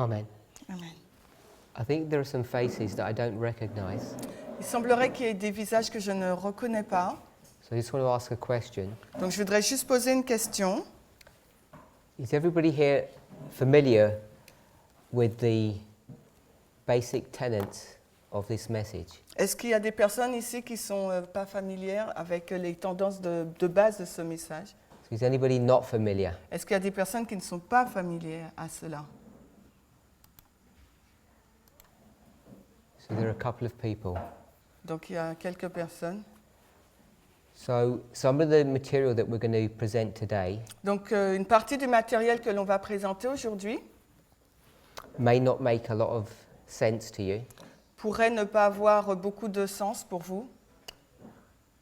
Amen. Amen. I think there are some faces that I don't recognize. Il semblerait qu'il y ait des visages que je ne reconnais pas. So I just want to ask a question. Donc je voudrais juste poser une question. Is everybody here familiar with the basic tenets of this message? Est-ce qu'il y a des personnes ici qui ne sont pas familières avec les tendances de base de ce message? So is anybody not familiar? Est-ce qu'il y a des personnes qui ne sont pas familières à cela? So there are a couple of people. Donc il y a quelques personnes. So some of the material that we're going to present today Donc une partie du matériel que l'on va présenter aujourd'hui may not make a lot of sense to you, pourrait ne pas avoir beaucoup de sens pour vous.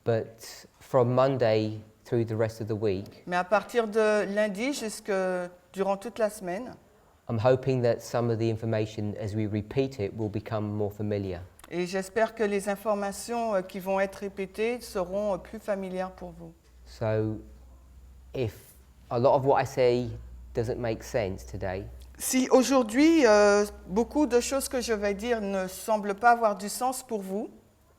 but from Monday through the rest of the week, Mais à partir de lundi durant toute la semaine, I'm hoping that some of the information, as we repeat it, will become more familiar. et j'espère que les informations qui vont être répétées seront plus familières pour vous. So if a lot of what I say doesn't make sense today, Si aujourd'hui, beaucoup de choses que je vais dire ne semblent pas avoir du sens pour vous,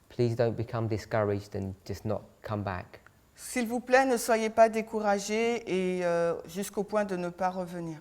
please don't become discouraged and just not come back. s'il vous plaît, ne soyez pas découragés et jusqu'au point de ne pas revenir.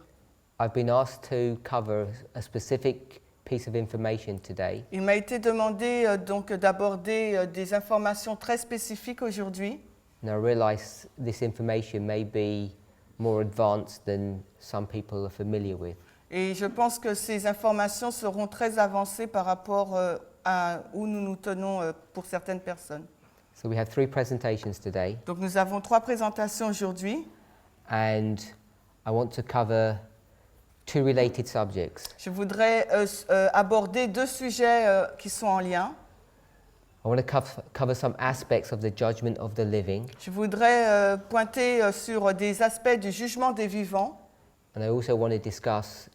I've been asked to cover a specific piece of information today, Il m'a été demandé donc d'aborder des informations très spécifiques aujourd'hui. and I realize this information may be more advanced than some people are familiar with. Et je pense que ces informations seront très avancées par rapport à où nous nous tenons pour certaines personnes. So we have 3 presentations today, Donc nous avons 3 présentations aujourd'hui. and I want to cover 2 related subjects. Je voudrais aborder 2 sujets qui sont en lien. I want to cover some aspects of the judgment of the living, Je voudrais pointer sur des aspects du jugement des vivants. and I also want to discuss,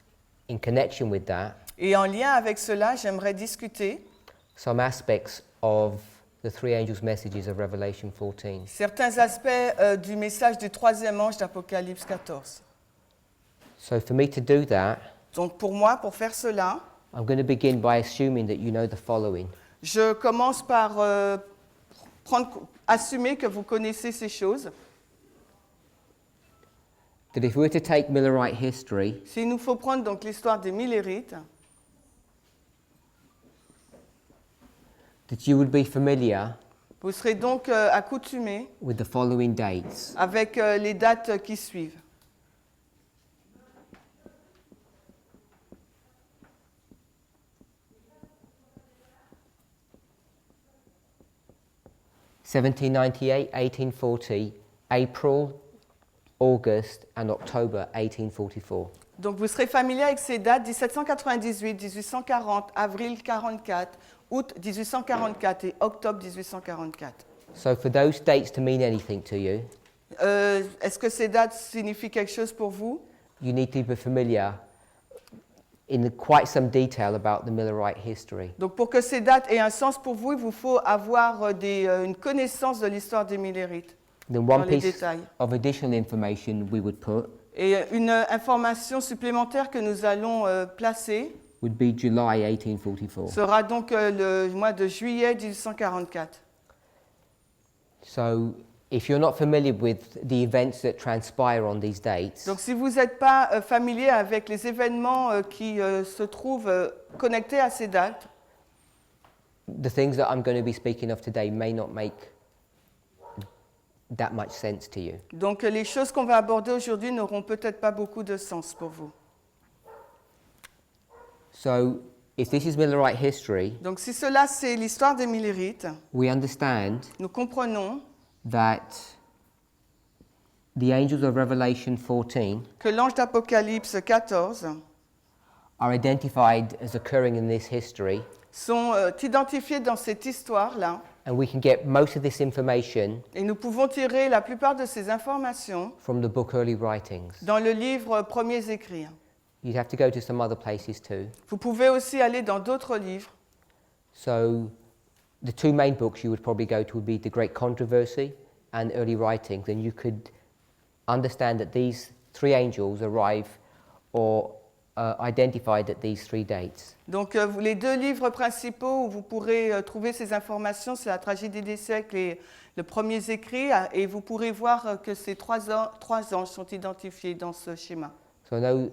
in connection with that, Et en lien avec cela, j'aimerais discuter some aspects of the 3 angels' messages of Revelation 14. certains aspects du message du 3e ange d'Apocalypse 14. So for me to do that, Donc pour moi, pour faire cela, I'm going to begin by assuming that you know the following. je commence par assumer que vous connaissez ces choses. That if we were to take Millerite history, S'il nous faut prendre donc l'histoire des Millérites, that you would be familiar vous serez donc accoutumés with the following dates. avec les dates qui suivent. « 1798, 1840, April, August and October 1844. Donc vous serez familier avec ces dates 1798, 1840, avril 44, août 1844 et octobre 1844. So for those dates to mean anything to you, Est-ce que ces dates signifient quelque chose pour vous? you need to be familiar in quite some detail about the Millerite history. Donc pour que ces dates aient un sens pour vous, il vous faut avoir une connaissance de l'histoire des Millérites. Then Dans one les piece détails. of additional information we would put Et une information supplémentaire que nous allons placer would be July 1844. sera donc le mois de juillet 1844. So if you're not familiar with the events that transpire on these dates, Donc si vous n'êtes pas familier avec les événements qui se trouvent connectés à ces dates, the things that I'm going to be speaking of today may not make that much sense to you. donc les choses qu'on va aborder aujourd'hui n'auront peut-être pas beaucoup de sens pour vous. So if this is Millerite history, Donc si cela c'est l'histoire des Millérites, we understand nous comprenons that the angels of Revelation 14 que l'ange d'Apocalypse 14 are identified as occurring in this history, sont identifiés dans cette histoire-là, and we can get most of this information et nous pouvons tirer la plupart de ces informations from the book Early Writings. dans le livre Premiers Écrits. You'd have to go to some other places too. Vous pouvez aussi aller dans d'autres livres. So the 2 main books you would probably go to would be The Great Controversy and Early Writings, and you could understand that these 3 angels arrive or identified at these 3 dates. Donc, les 2 livres principaux où vous pourrez trouver ces informations, c'est La tragédie des siècles et le premier écrit, et vous pourrez voir que ces 3 anges sont identifiés dans ce schéma. So I know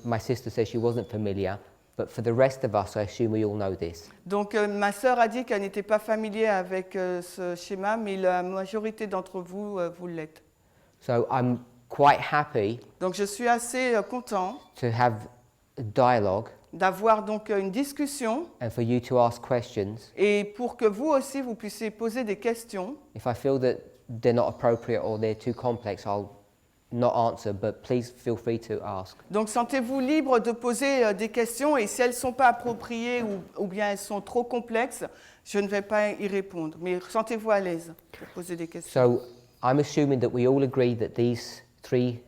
my sister says she wasn't familiar, but for the rest of us, I assume we all know this. Donc, ma sœur a dit qu'elle n'était pas familière avec ce schéma, mais la majorité d'entre vous, vous l'êtes. So I'm quite happy Donc, je suis assez content to have a dialogue d'avoir donc une discussion and for you to ask questions. et pour que vous aussi, vous puissiez poser des questions. If I feel that they're not appropriate or they're too complex, I'll not answer, but please feel free to ask. Donc, sentez-vous libre de poser des questions et si elles ne sont pas appropriées ou bien elles sont trop complexes, je ne vais pas y répondre. Mais sentez-vous à l'aise pour poser des questions. So I'm assuming that we all agree that these 3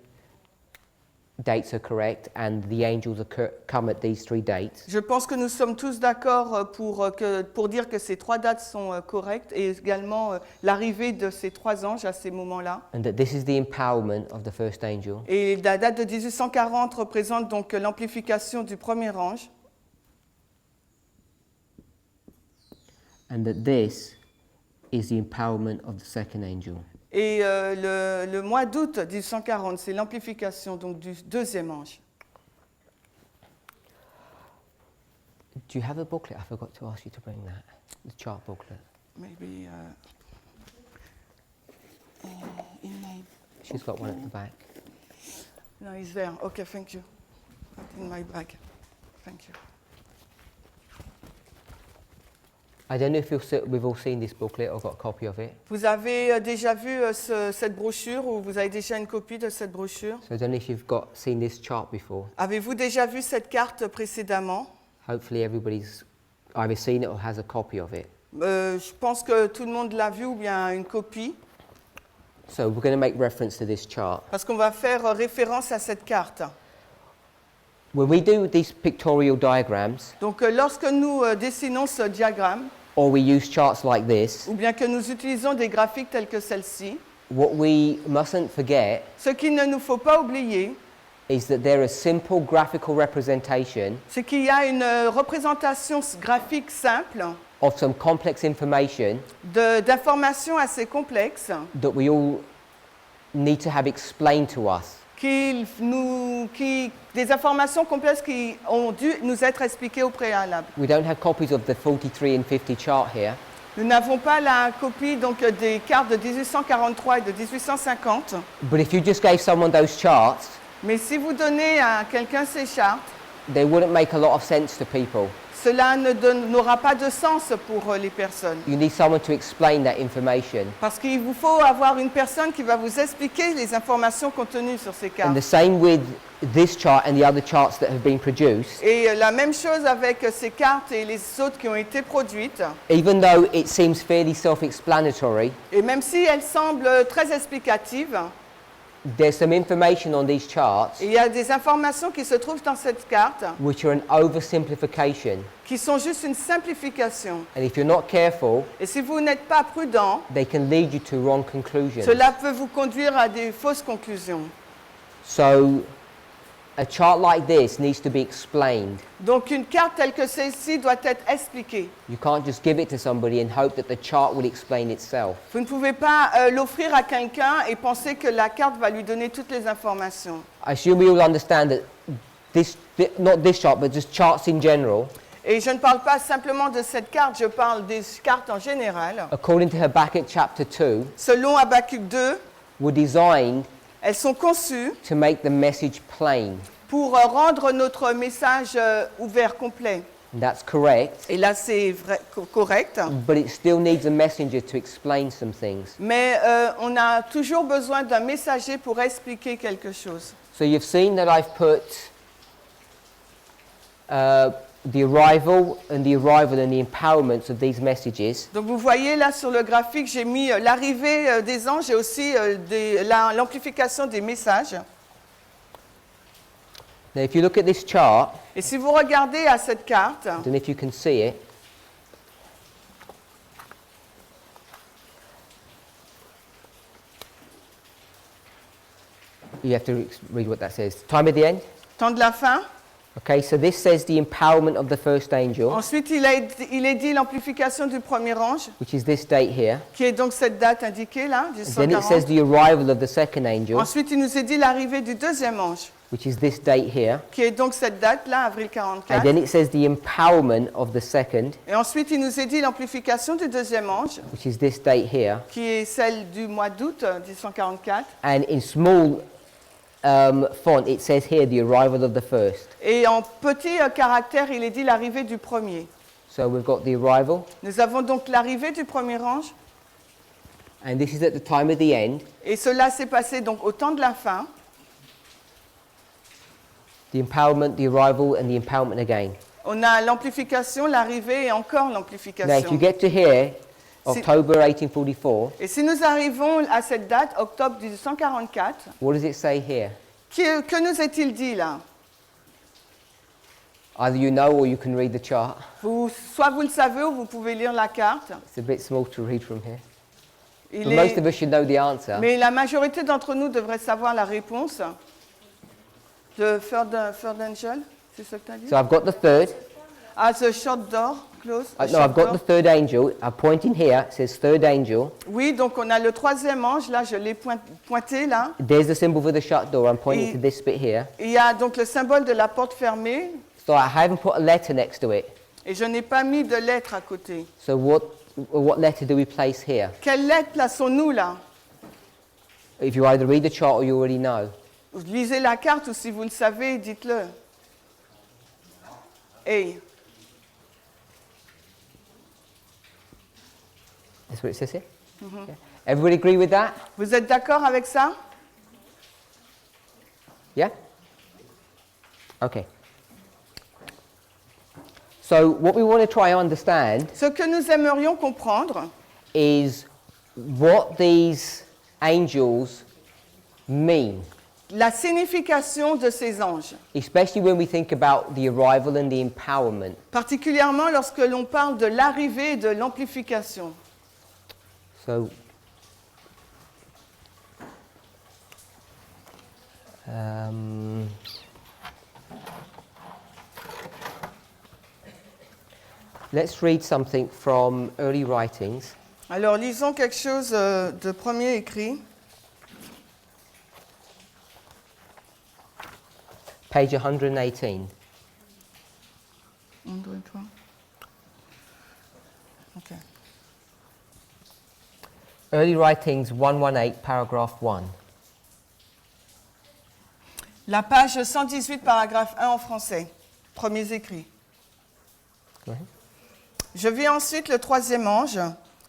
dates are correct and the angels come at these 3 dates. Je pense que nous sommes tous d'accord pour dire que ces 3 dates sont correctes et également l'arrivée de ces 3 anges à ces moments-là. And that this is the empowerment of the first angel. Et la date de 1840 représente donc l'amplification du premier ange. And that this is the empowerment of the second angel. Et le mois d'août 1840, c'est l'amplification donc du deuxième ange. Do you have a booklet? I forgot to ask you to bring that. The chart booklet. Maybe in my... She's got one at the back. No, it's there. Okay, thank you. In my bag. Thank you. I don't know if we've all seen this booklet or got a copy of it. Vous avez déjà vu cette brochure ou vous avez déjà une copie de cette brochure? So I don't know if you've seen this chart before. Avez-vous déjà vu cette carte précédemment? Hopefully everybody's either seen it or has a copy of it. Je pense que tout le monde l'a vu ou bien une copie. So we're going to make reference to this chart. Parce qu'on va faire référence à cette carte. When we do these pictorial diagrams, Donc lorsque nous dessinons ce diagramme, or we use charts like this, ou bien que nous utilisons des graphiques tels que celle-ci, what we mustn't forget ce qu'il ne nous faut pas oublier, is that there is simple graphical representation c'est qu'il y a une représentation graphique simple of some complex information d'informations assez complexes that we all need to have explained to us. Des informations complexes qui ont dû nous être expliquées au préalable. We don't have copies of the 43 and 50 chart here, Nous n'avons pas la copie donc, des cartes de 1843 et de 1850, but if you just gave someone those charts, mais si vous donnez à quelqu'un ces chartes, they wouldn't make a lot of sense to people. cela n'aura pas de sens pour les personnes. You need someone to explain that information. Parce qu'il vous faut avoir une personne qui va vous expliquer les informations contenues sur ces cartes. And the same with this chart and the other charts that have been produced. Et la même chose avec ces cartes et les autres qui ont été produites. Even though it seems fairly self-explanatory, Et même si elles semblent très explicatives, there's some information on these charts il y a des informations qui se trouvent dans cette carte which are an oversimplification. qui sont juste une simplification. And if you're not careful, Et si vous n'êtes pas prudent, they can lead you to wrong conclusions. cela peut vous conduire à des fausses conclusions. So a chart like this needs to be explained. Donc une carte telle que celle-ci doit être expliquée. You can't just give it to somebody and hope that the chart will explain itself. Vous ne pouvez pas l'offrir à quelqu'un et penser que la carte va lui donner toutes les informations. I assume we all understand that not this chart, but just charts in general, Et je ne parle pas simplement de cette carte, je parle des cartes en général. according to Habakkuk chapter 2, Selon Habakkuk 2, were designed elles sont conçues to make the message plain. pour rendre notre message ouvert, complet. And that's correct, Et là, c'est correct. but it still needs a messenger to explain some things. Mais on a toujours besoin d'un messager pour expliquer quelque chose. So you've seen that I've put the arrival and the empowerments of these messages. Donc vous voyez là sur le graphique, j'ai mis l'arrivée des anges et aussi l'amplification des messages. Now if you look at this chart, Et si vous regardez à cette carte, I don't know if you can see it, you have to read what that says. Time at the end? temps de la fin, Okay, so this says the empowerment of the first angel, Ensuite, il est dit l'amplification du premier ange, which is this date here. qui est donc cette date indiquée là, du And then it says 140. the arrival of the second angel, Ensuite, il nous est dit l'arrivée du deuxième ange, which is this date here. qui est donc cette date là, avril And 44. then it says the empowerment of the second, Et ensuite, il nous est dit l'amplification du deuxième ange, which is this date here. qui est celle du mois d'août 1844. And in small font, it says here the arrival of the first. Et en petit caractère, il est dit l'arrivée du premier. So we've got the arrival, Nous avons donc l'arrivée du premier ange, and this is at the time of the end. et cela s'est passé donc au temps de la fin. The empowerment, the arrival, and the empowerment again. On a l'amplification, l'arrivée et encore Now, if l'amplification. you get to here, Si- October 1844, Et si nous arrivons à cette date, octobre 1844, what does it say here? que nous est-il dit là? Either you know or you can read the chart. Soit vous le savez ou vous pouvez lire la carte. It's a bit small to read from here. Il But most est- of us should know the answer. Mais la majorité d'entre nous devraient savoir la réponse. De third angel, c'est ce que tu as dit? So I've got the third. Ah, the short door, close. the No, I've short got door. the third angel. I'm pointing here. It says third angel. Oui, donc on a le troisième ange, là je l'ai pointé là. There's the symbol for the shut door. I'm pointing Et- to this bit here. Il y a donc le symbole de la porte fermée, So I haven't put a letter next to it. et je n'ai pas mis de lettre à côté. So what letter do we place here? Quelle lettre plaçons-nous là? If you either read the chart or you already know. Vous lisez la carte ou si vous le savez, dites-le. Hey, That's what it says here. Yeah. Everybody agree with that? vous êtes d'accord avec ça? Yeah? Okay. So what we want to try and understand Ce que nous aimerions comprendre, is what these angels mean, la signification de ces anges, especially when we think about the arrival and the empowerment. particulièrement lorsque l'on parle de l'arrivée et de l'amplification. So, let's read something from early writings. Alors lisons quelque chose de premier écrit. Page 118. Ok. Early writings 118, paragraph 1. La page 118, paragraphe 1 en français. Premiers écrits. Go ahead. Je vis ensuite le troisième ange,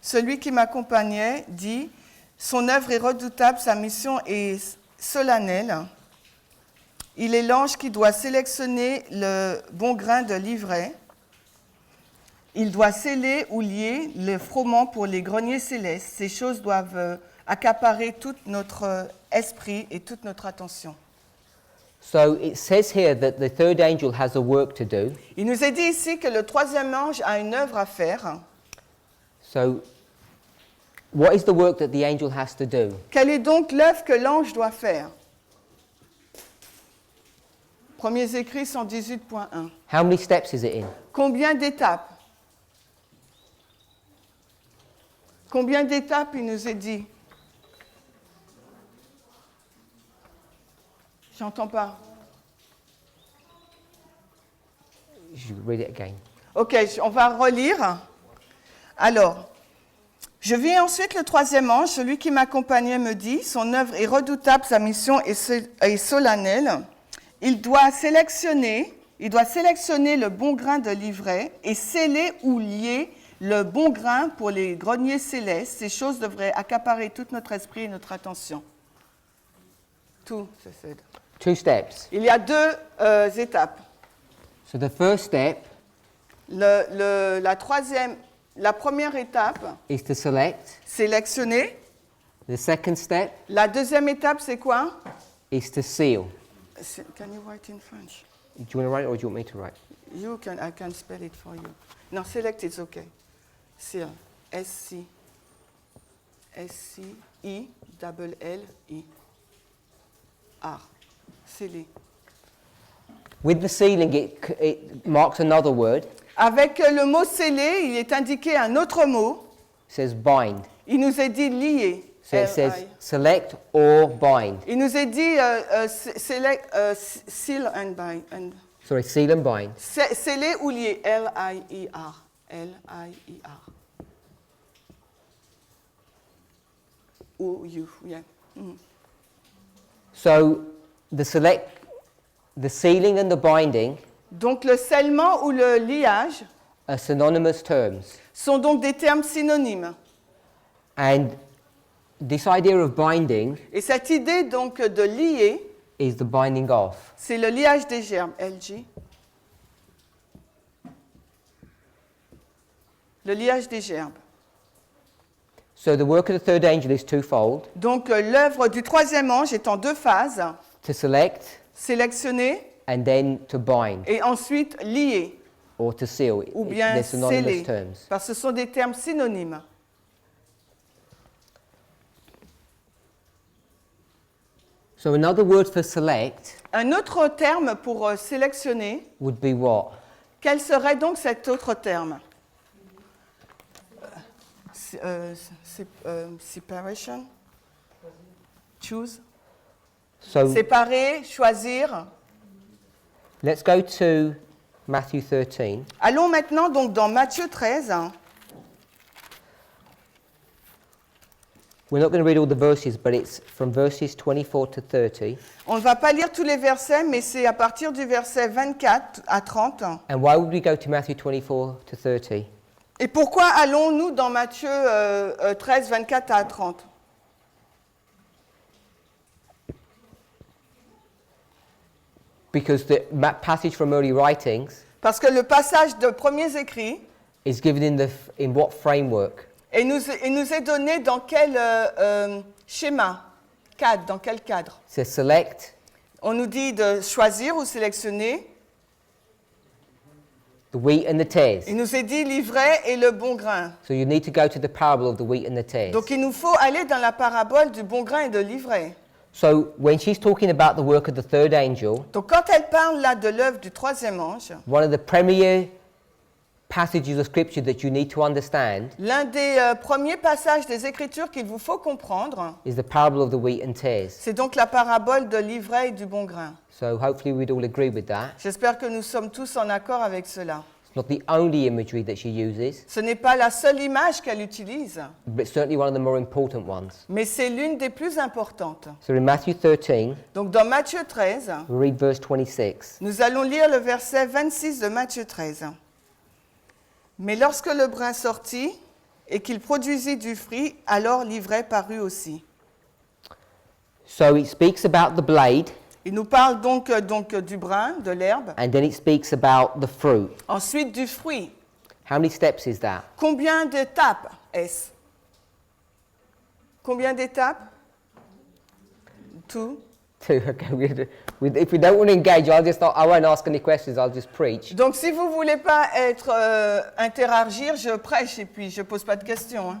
celui qui m'accompagnait, dit, son œuvre est redoutable, sa mission est solennelle. Il est l'ange qui doit sélectionner le bon grain de l'ivraie. Il doit sceller ou lier le froment pour les greniers célestes. Ces choses doivent accaparer tout notre esprit et toute notre attention. So it says here that the third angel has a work to do. Il nous est dit ici que le troisième ange a une œuvre à faire. So what is the work that the angel has to do? Quelle est donc l'œuvre que l'ange doit faire? Premiers écrits 118.1. How many steps is it in? Combien d'étapes? Combien d'étapes il nous est dit? J'entends pas. You read it again. Ok, on va relire. Alors, je vis ensuite le troisième ange, celui qui m'accompagnait me dit, son œuvre est redoutable, sa mission est solennelle. Il doit sélectionner le bon grain de l'ivraie et sceller ou lier le bon grain pour les greniers célestes. Ces choses devraient accaparer tout notre esprit et notre attention. Tout, c'est ça. 2 steps. Il y a deux étapes. So the first step La première étape, is to select. sélectionner. The second step La deuxième étape, c'est quoi? is to seal. Can you write in French? Do you want to write it or do you want me to write? I can spell it for you. No, select it's okay. Seal. S-C-I-L-L-I. R. Sceller. With the sealing, it marks another word. Avec le mot scellé, il est indiqué un autre mot. It says bind. Il nous est dit lié. So it says select or bind. Il nous est dit seal and bind. Sorry, seal and bind. Scellé ou lié. L-I-E-R. L-I-E-R. Ou you, yeah. Mm. So the sealing and the binding Donc le scellement ou le liage are synonymous terms. sont donc des termes synonymes. And this idea of binding Et cette idée donc de lier, is the binding off. c'est le liage des gerbes, LG. Le liage des gerbes. So the work of the third angel is twofold: Donc l'œuvre du troisième ange est en deux phases. to select Sélectionner and then to bind, et ensuite lier or to seal. ou bien They're synonymous sceller. terms. Parce que ce sont des termes synonymes. So another word for select Un autre terme pour sélectionner, would be what? quel serait donc cet autre terme? Separation? Choose? So Séparer, choisir. let's go to Matthew 13. Allons maintenant donc dans Matthieu 13. We're not going to read all the verses, but it's from verses 24 to 30. On ne va pas lire tous les versets, mais c'est à partir du verset 24 à 30. And why would we go to Matthew 24 to 30? Et pourquoi allons-nous dans Matthieu 13, 24 à 30? Because the passage from early writings Parce que le passage de premiers écrits is given in what framework? et nous est donné dans quel schéma, cadre, dans quel cadre? It says select, On nous dit de choisir ou sélectionner. the wheat and the tares. Il nous est dit l'ivraie et le bon grain. So you need to go to the parable of the wheat and the tares. Donc il nous faut aller dans la parabole du bon grain et de l'ivraie. So when she's talking about the work of the third angel, Donc quand elle parle là de l'œuvre du troisième ange, one of the premier passages of scripture that you need to understand l'un des premiers passages des Écritures qu'il vous faut comprendre, is the parable of the wheat and tares. c'est donc la parabole de l'ivraie et du bon grain. So hopefully we'd all agree with that. J'espère que nous sommes tous en accord avec cela. It's not the only imagery that she uses, Ce n'est pas la seule image qu'elle utilise, but certainly one of the more important ones. mais c'est l'une des plus importantes. So in Matthew 13, Donc dans Matthieu 13, we read verse 26. nous allons lire le verset 26 de Matthieu 13. Mais lorsque le brin sortit et qu'il produisit du fruit, alors l'ivraie parut aussi. So it speaks about the blade, Il nous parle donc du brin, de l'herbe, and then it speaks about the fruit. ensuite du fruit. How many steps is that? Combien d'étapes est-ce? Combien d'étapes? Two. Two. Okay. If we don't want to engage, I won't ask any questions. I'll just preach. Donc si vous ne voulez pas interagir, je prêche et puis je ne pose pas de questions. Hein.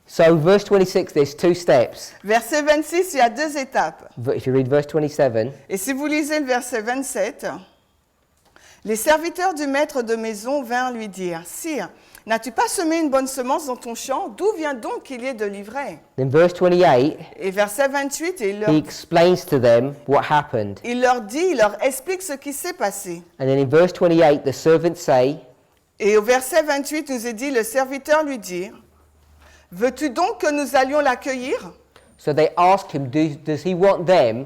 So verse 26, there's two steps. Verset 26, il y a deux étapes. If you read verse 27, Et si vous lisez le verset 27, les serviteurs du maître de maison vinrent lui dire, « Sire, n'as-tu pas semé une bonne semence dans ton champ? D'où vient donc qu'il y ait de l'ivraie ?» then verse 28, Et verset 28, he explains to them what happened. il leur explique ce qui s'est passé. And then in verse 28, the servants say, Et au verset 28, nous est dit, le serviteur lui dit, « Veux-tu donc que nous allions l'accueillir ?» so they ask him, does he want them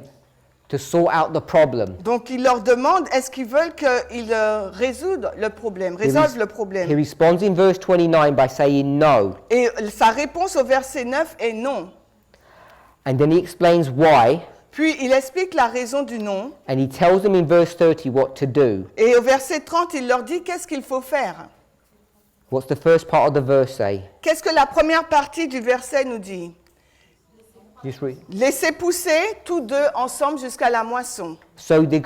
to sort out the problem? Donc il leur demande, est-ce qu'ils veulent qu'ils résolvent le problème, résolvent le He problème. responds in verse 29 by saying no. Et sa réponse au verset 9 est non. And then he explains why, Puis il explique la raison du non. and he tells them in verse 30 what to do. Et au verset 30, il leur dit qu'est-ce qu'il faut faire. What's the first part of the verse say? Qu'est-ce que la première partie du verset nous dit? Just read. Laissez pousser tous deux ensemble jusqu'à la moisson. So he's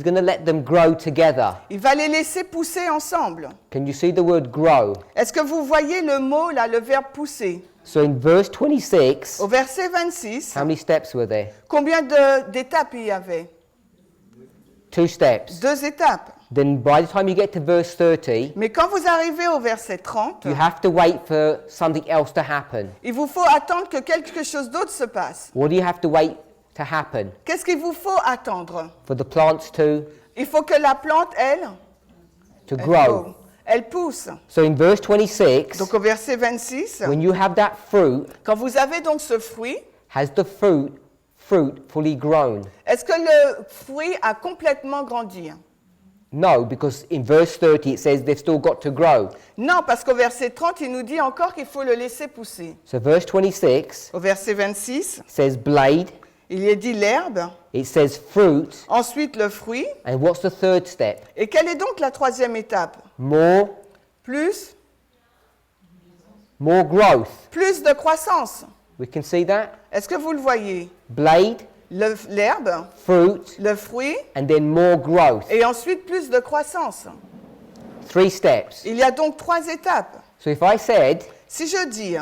going to let them grow together. Il va les laisser pousser ensemble. Can you see the word grow? Est-ce que vous voyez le mot là, le verbe pousser? So in verse 26, Au verset 26, how many steps were there? combien d'étapes il y avait? 2 steps. 2 étapes. Then by the time you get to verse 30, Mais quand vous arrivez au verset 30, you have to wait for something else to happen. il vous faut attendre que quelque chose d'autre se passe. What do you have to wait to happen? Qu'est-ce qu'il vous faut attendre? For the plants to Il faut que la plante, elle grow. elle pousse. So in verse 26, Donc au verset 26, when you have that fruit, quand vous avez donc ce fruit, has the fruit fully grown? est-ce que le fruit a complètement grandi? No, because in verse 30 it says they've still got to grow. Non, parce qu'au verset 30, il nous dit encore qu'il faut le laisser pousser. So verse 26 Au verset 26, says blade, il y est dit l'herbe, it says fruit, ensuite le fruit. and what's the third step? Et quelle est donc la troisième étape? More Plus growth. de croissance. We can see that. Est-ce que vous le voyez? Blade, L'herbe, fruit, le fruit, and then more growth. et ensuite plus de croissance. 3 steps. Il y a donc 3 étapes. So if I said Si je dis,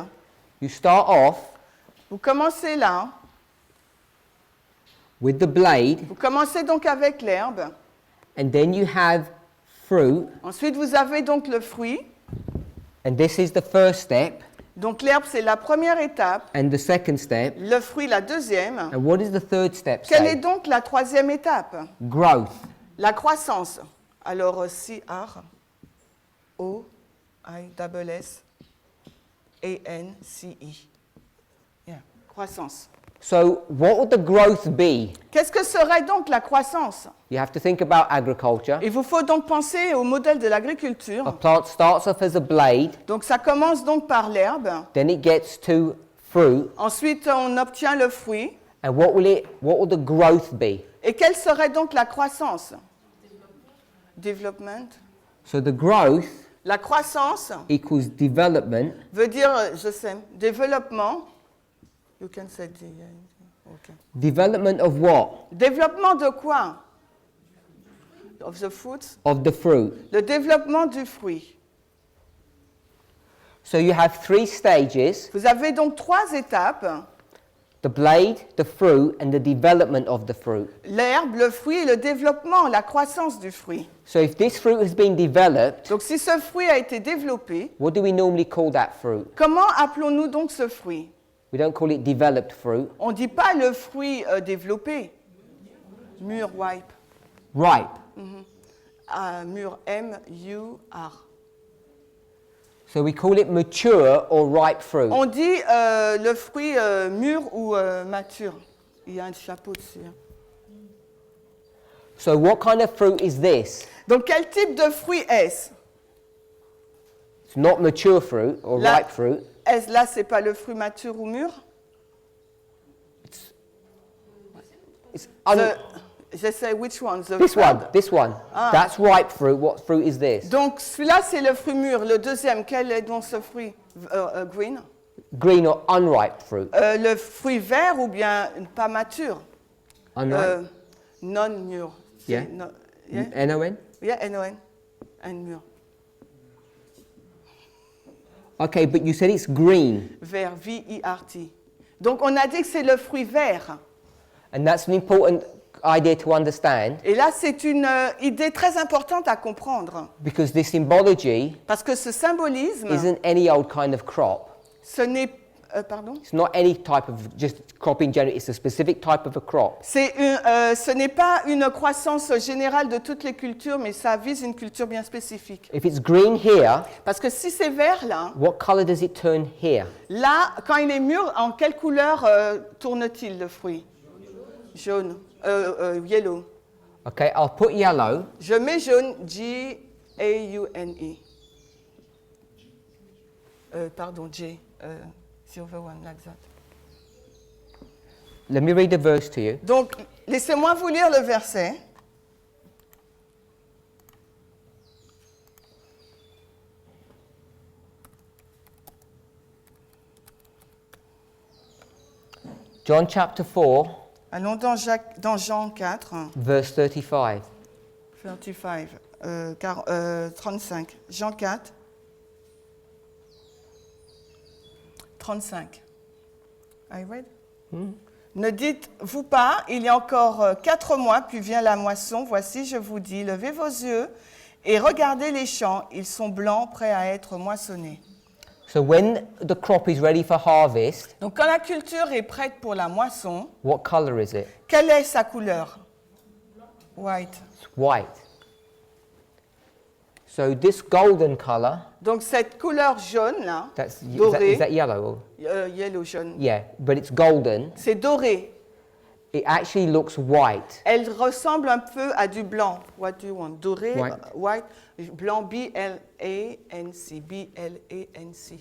you start off vous commencez là, with the blade, vous commencez donc avec l'herbe, and then you have fruit, ensuite vous avez donc le fruit, and this is the first step, donc l'herbe c'est la première étape, and the second step, le fruit la deuxième. and what is the third step Quelle est say? donc la troisième étape? Growth. La croissance. Alors C-R, O-I-S-S-A-N-C-I. Yeah. Croissance. So what would the growth be? Qu'est-ce que serait donc la croissance? You have to think about agriculture. Il vous faut donc penser au modèle de l'agriculture. A plant starts off as a blade, Donc ça commence donc par l'herbe. then it gets to fruit, Ensuite, on obtient le fruit. and what will the growth be? Et quelle serait donc la croissance? Development. So the growth La croissance equals development veut dire, je sais, développement. You can say okay. Development of what? Développement de quoi? Of the fruits. Of the fruit. Le développement du fruit. So you have 3 stages: Vous avez donc 3 étapes. the blade, the fruit, and the development of the fruit. L'herbe, le fruit et le développement, la croissance du fruit. So if this fruit has been developed, Donc si ce fruit a été développé, what do we normally call that fruit? comment appelons-nous donc ce fruit? We don't call it developed fruit. On ne dit pas le fruit développé. Mûr, ripe. Ripe. Mûr, M-U-R. So we call it mature or ripe fruit. On dit le fruit mûr ou mature. Il y a un chapeau dessus. Hein. So what kind of fruit is this? Donc quel type de fruit est-ce? It's not mature fruit or Là- ripe fruit. Est-ce là, c'est pas le fruit mature ou mûr? It's Je sais which one. The this third. one. This one. Ah. That's ripe fruit. What fruit is this? Donc celui-là, c'est le fruit mûr. Le deuxième, quel est donc ce fruit? Green. Green or unripe fruit? Le fruit vert ou bien pas mature? Unripe. Non mûr. C'est Yeah. yeah? N-O-N? Yeah, N-O-N. And mûr. Okay, but you said it's green. Vert, V-I-R-T. Donc on a dit que c'est le fruit vert. And that's an important idea to understand Et là, c'est une idée très importante à comprendre. because this symbology Parce que ce symbolisme, isn't any old kind of crop. ce n'est... pardon? It's not any type of just crop in general. It's a specific type of a crop. Ce n'est pas une croissance générale de toutes les cultures, mais ça vise une culture bien spécifique. If it's green here, Parce que si c'est vert là, what color does it turn here? là, quand il est mûr, en quelle couleur tourne-t-il le fruit? Jaune. Yellow. Okay, I'll put yellow. Je mets jaune, G-A-U-N-E. Pardon, J. Silver one, like that. Let me read the verse to you. Donc, laissez-moi vous lire le verset. John chapter 4, Allons dans Jean 4, verse 35. 35. Jean 4, 35. I read? Ne dites-vous pas, il y a encore 4 mois, puis vient la moisson. Voici, je vous dis, levez vos yeux et regardez les champs. Ils sont blancs, prêts à être moissonnés. So when the crop is ready for harvest, Donc, quand la culture est prête pour la moisson, what color is it? quelle est sa couleur? White. It's white. So this golden color, Donc, cette couleur jaune, là, is dorée, that yellow? yellow jaune, Yeah, but it's golden. c'est doré. It actually looks white. Elle ressemble un peu à du blanc. What do you want? Doré, White. white, blanc, B-L-A-N-C, B-L-A-N-C.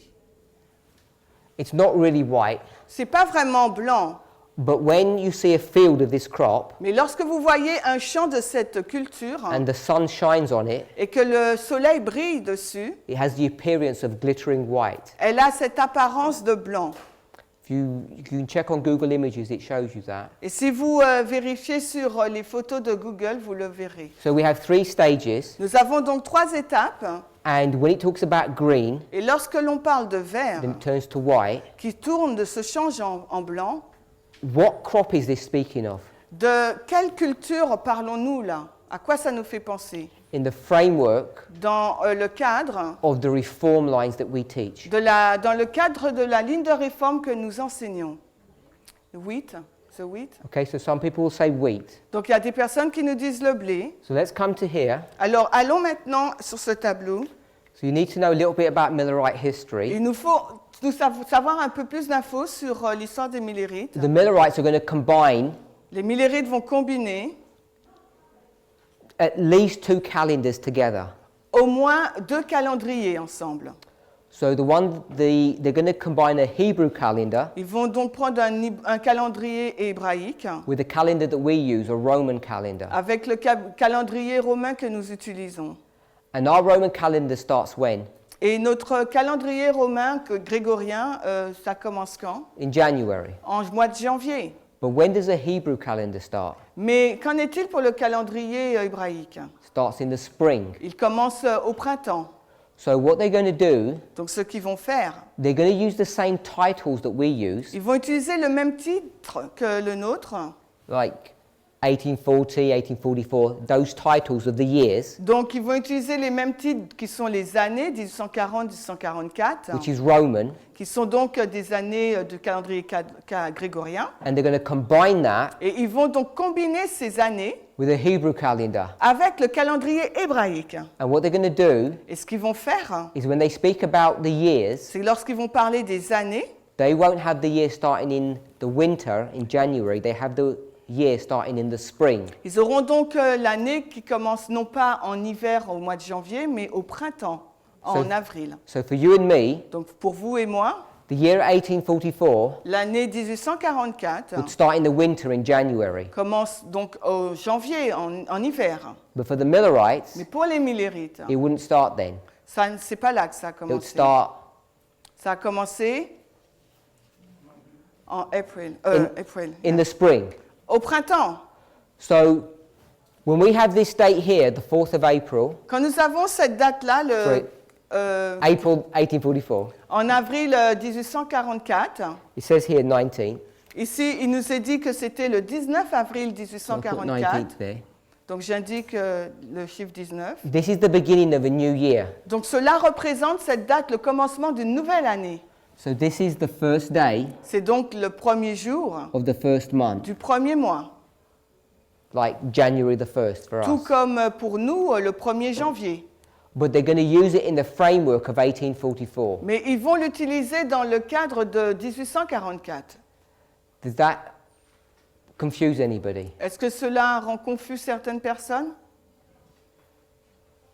It's not really white, C'est pas vraiment blanc, but when you see a field of this crop mais lorsque vous voyez un champ de cette culture and the sun shines on it, et que le soleil brille dessus, it has the appearance of glittering white. elle a cette apparence de blanc. If you can check on Google Images, it shows you that. Et si vous vérifiez sur les photos de Google, vous le verrez. So we have 3 stages, Nous avons donc 3 étapes. and when it talks about green, Et lorsque l'on parle de vert, then it turns to white. qui tourne, de se change en blanc, What crop is this speaking of? de quelle culture parlons-nous là? À quoi ça nous fait penser? In the framework Dans le cadre of the reform lines that we teach. dans le cadre de la ligne de réforme que nous enseignons. Wheat, the wheat. Okay, so some people will say wheat. Donc il y a des personnes qui nous disent le blé. So let's come to here. Alors allons maintenant sur ce tableau. So you need to know a little bit about Millerite history. Il nous faut savoir un peu plus d'infos sur l'histoire des Millérites. The Millerites are going to combine Les Millérites vont combiner at least 2 calendars together. au moins 2 calendriers ensemble. So they're going to combine a Hebrew calendar Ils vont donc prendre un calendrier hébraïque with the calendar that we use, a Roman calendar. avec le calendrier romain que nous utilisons. And our Roman calendar starts when? Et notre calendrier romain grégorien, ça commence quand? In January. En mois de janvier. But when does a Hebrew calendar start? Mais qu'en est-il pour le calendrier hébraïque? It starts in the spring. Il commence au printemps. So what they're going to do, Donc ce qu'ils vont faire, they're going to use the same titles that we use, ils vont utiliser le même titre que le nôtre. like 1840, 1844, those titles of the years, Donc ils vont utiliser les mêmes titres qui sont les années 1840-1844, which is Roman, qui sont donc des années de calendrier grégorien. and they're going to combine that Et ils vont donc combiner ces années with a Hebrew calendar. avec le calendrier hébraïque. And what they're going to do Et ce qu'ils vont faire, is when they speak about the years, c'est lorsqu'ils vont parler des années, they won't have the year starting in the winter in January, they have the year starting in the spring. ils auront donc l'année qui commence non pas en hiver au mois de janvier, mais au printemps, en avril. So for you and me, Donc pour vous et moi, the year 1844 l'année 1844 would start in the winter in January. commence donc au janvier, en hiver. But for the Millerites, Mais pour les Millérites, it wouldn't start then. c'est pas là que ça a It would commencé. start Ça a commencé en april, in the spring. au printemps. So when we have this date here, the 4th of April, Quand nous avons cette date-là, April 1844, en avril 1844, it says here 19. ici, il nous est dit que c'était le 19 avril So I'll put 1844. 19th there. Donc j'indique le chiffre 19. This is the beginning of a new year. Donc cela représente cette date, le commencement d'une nouvelle année. So this is the first day C'est donc le premier jour of the first month, du premier mois. like January the 1st for Tout us. comme pour nous, le 1er janvier. But they're going to use it in the framework of 1844. Mais ils vont l'utiliser dans le cadre de 1844. Does that confuse anybody? Est-ce que cela rend confus certaines personnes?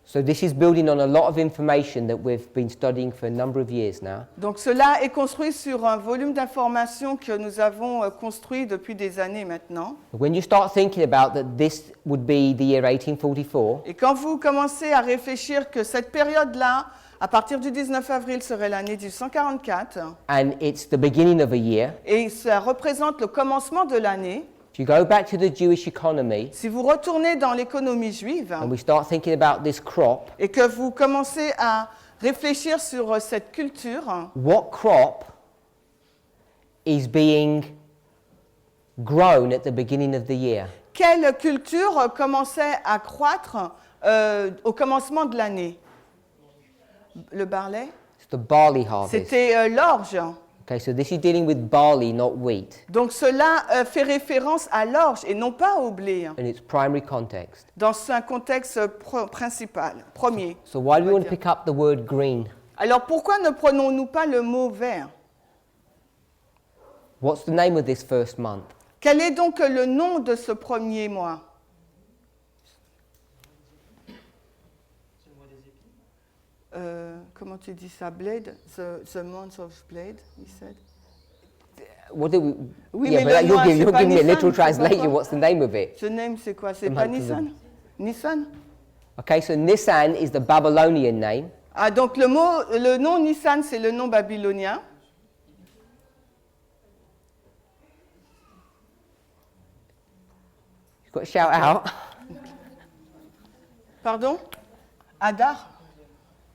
So this is building on a lot of information that we've been studying for a number of years now. Donc cela est construit sur un volume d'informations que nous avons construit depuis des années maintenant. When you start thinking about that this would be the year 1844, Et quand vous commencez à réfléchir que cette période-là, à partir du 19 avril, serait l'année 1844, and it's the beginning of a year, et ça représente le commencement de l'année, if you go back to the Jewish economy si vous retournez dans l'économie juive and we start thinking about this crop, et que vous commencez à réfléchir sur cette culture, what crop is being grown at the beginning of the year? Quelle culture commençait à croître au commencement de l'année? Le barley? It's the barley harvest. C'était l'orge. Okay, so this is dealing with barley, not wheat, Donc cela fait référence à l'orge et non pas au blé, in its primary context. dans un contexte principal, premier. So why do we on want va to dire. pick up the word green? Alors pourquoi ne prenons-nous pas le mot vert? What's the name of this first month? Quel est donc le nom de ce premier mois? Comment tu dis ça, Blade? The month of Blade, he said. What do we? Oui, yeah, mais but le you're mois, giving, c'est you're pas giving me a Nissan, literal c'est pas translation. quoi? What's the name of it? Ce name, c'est quoi? C'est The pas month of Nissan? Nissan? Okay, so Nisan is the Babylonian name, Ah, donc le nom Nissan, c'est le nom babylonien. you've got to shout out. Pardon? Adar?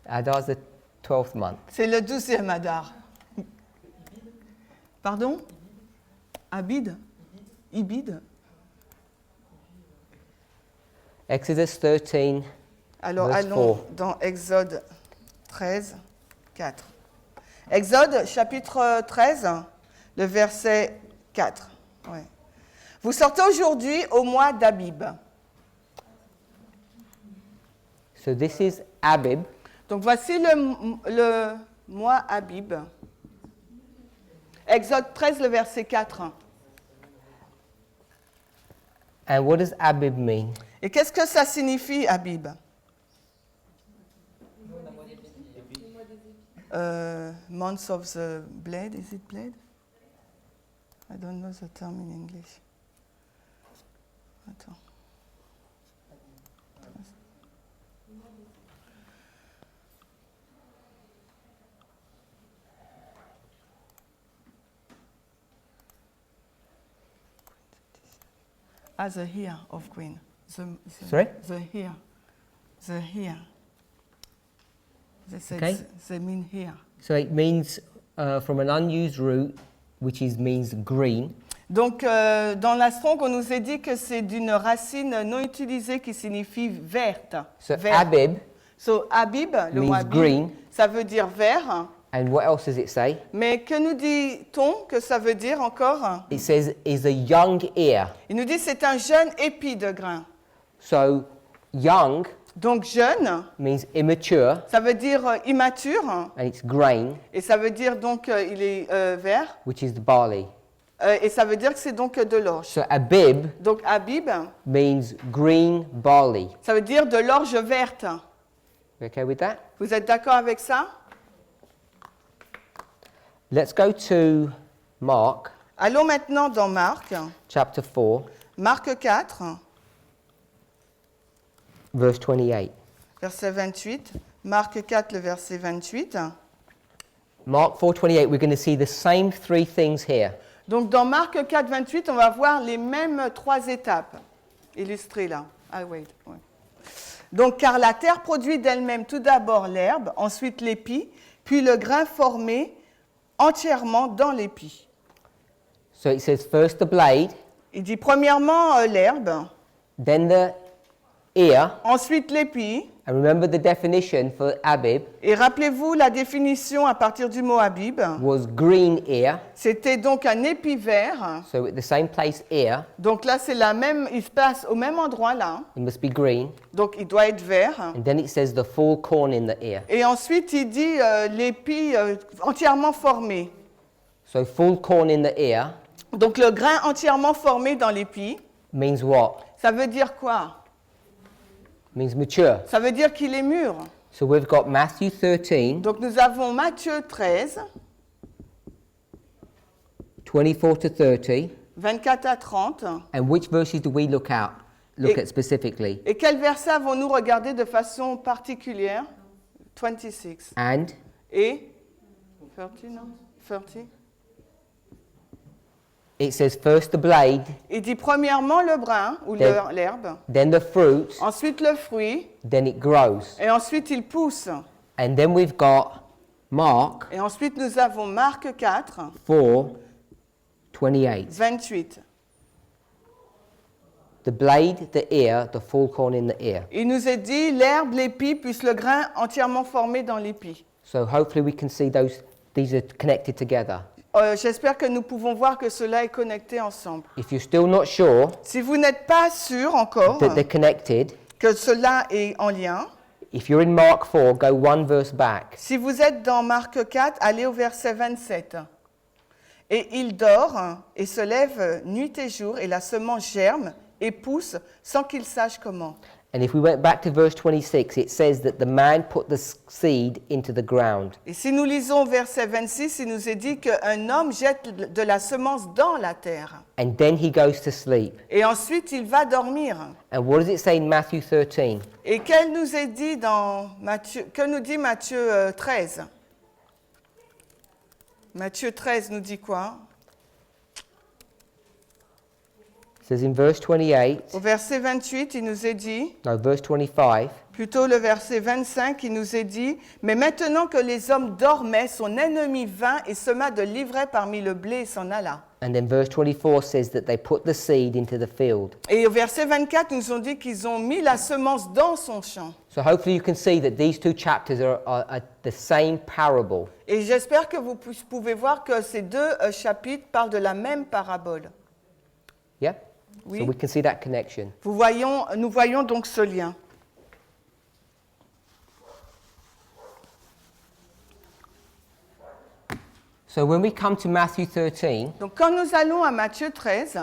Adar's the 12th month. C'est le 12e Adar. Pardon? Abid? Ibid? Exodus 13, Alors Verse allons 4. dans Exode 13, 4. Exode chapitre 13, le verset 4. Ouais. Vous sortez aujourd'hui au mois d'Abib. so this is Abib, Donc voici le mois Abib. Exode 13, le verset 4. and what does Abib mean? Et qu'est-ce que ça signifie, Abib? Months of the blade, is it blade? I don't know the term in English. Attends. Ah, the hair of queen. Sorry? The hair. The hair. They said Okay. they mean hair. So it means from an unused root, which means green. Donc, dans la Strong, on nous a dit que c'est d'une racine non utilisée qui signifie verte. So Vert. Abib, So, Abib, le mot means Abib, green. ça veut dire vert. and what else does it say? Mais que nous dit-on que ça veut dire encore? It says is a young ear. Il nous dit que c'est un jeune épi de grain. So young Donc, jeune, means immature, ça veut dire immature. and it's grain, Et ça veut dire donc il est vert. which is the barley. Et ça veut dire que c'est donc de l'orge. So Abib Donc, Abib, means green barley. ça veut dire de l'orge verte. You okay with that? Vous êtes d'accord avec ça? Let's go to Mark Allons maintenant dans Marc, chapter 4, Marc 4, verse 28. verset 28. Marc 4, le verset 28. Mark 4:28, we're going to see the same three things here. Donc dans Marc 4, 28, on va voir les mêmes trois étapes illustrées là. Ah, wait. Ouais. Donc car la terre produit d'elle-même tout d'abord l'herbe, ensuite l'épi, puis le grain formé entièrement dans l'épi. So it says first the blade, Il dit premièrement l'herbe, then the ear, ensuite l'épi. and remember the definition for Abib Et rappelez-vous la définition à partir du mot Abib. was green ear, C'était donc un épi vert. so at the same place ear, Donc là, c'est la même, il se passe au même endroit là. it must be green, Donc il doit être vert. and then it says the full corn in the ear. Et ensuite, il dit l'épi entièrement formé. So full corn in the ear Donc le grain entièrement formé dans l'épi, means what? ça veut dire quoi? Means mature. Ça veut dire qu'il est mûr. So we've got Matthew 13, Donc nous avons Matthieu 13, 24 to 30, 24 à 30. and which verses do we look at specifically? Et quel verset avons-nous regardé de façon particulière? 26. And Et 30, non? 30. it says first the blade, Il dit premièrement le brin ou l'herbe, then the fruit, ensuite le fruit, then it grows. et ensuite il pousse. And then we've got Mark Et ensuite nous avons Marc 4, 4, 28. 28. the blade, the ear, the full corn in the ear. Il nous est dit l'herbe, l'épi, plus le grain entièrement formé dans l'épi. So hopefully we can see these are connected together. J'espère que nous pouvons voir que cela est connecté ensemble. If you're still not sure Si vous n'êtes pas sûr encore that they're connected, que cela est en lien, if you're in Mark 4, go one verse back. si vous êtes dans Marc 4, allez au verset 27. Et il dort et se lève nuit et jour, et la semence germe et pousse sans qu'il sache comment. And if we went back to verse 26, it says that the man put the seed into the ground. Et si nous lisons verset 26, il nous est dit qu'un homme jette de la semence dans la terre. And then he goes to sleep. Et ensuite, il va dormir. And what does it say in Matthew 13? Et qu'elle nous est dit dans Matthieu, que nous dit Matthieu 13? Matthieu 13 nous dit quoi? It says in verse 28, Au verset 28, il nous est dit, no, verse 25, plutôt le verset 25, il nous est dit, mais maintenant que les hommes dormaient, son ennemi vint et sema de l'ivraie parmi le blé et s'en alla. and then verse 24 says that they put the seed into the field. Et au verset 24, ils nous ont dit qu'ils ont mis la semence dans son champ. So hopefully you can see that these two chapters are the same parable. Et j'espère que vous pouvez voir que ces deux chapitres parlent de la même parabole. Yeah? Oui. So we can see that connection. Nous voyons donc ce lien. So when we come to Matthew 13, Donc quand nous allons à Matthieu 13,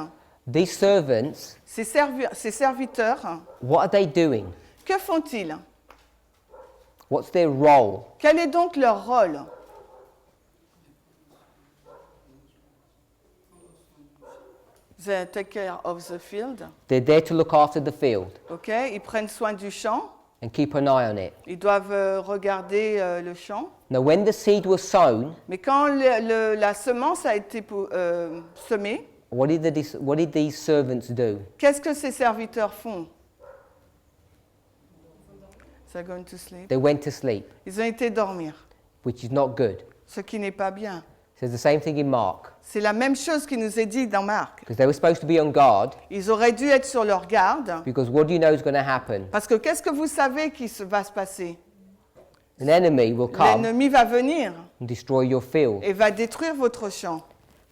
these servants, ces serviteurs, what are they doing? que font-ils? What's their role? Quel est donc leur rôle? They take care of the field. They're there to look after the field Okay? Ils prennent soin du champ. and keep an eye on it. Ils doivent regarder le champ. Now, when the seed was sown, Mais quand la semence a été semée, what did these servants do? qu'est-ce que ces serviteurs font? They're going to sleep. They went to sleep, Ils ont été dormir, which is not good. ce qui n'est pas bien. It says the same thing in Mark, C'est la même chose qui nous est dit dans Marc. because they were supposed to be on guard, Ils auraient dû être sur leur garde, because what do you know is going to happen? parce que qu'est-ce que vous savez qui va se passer? An enemy will come L'ennemi va venir and destroy your field. et va détruire votre champ.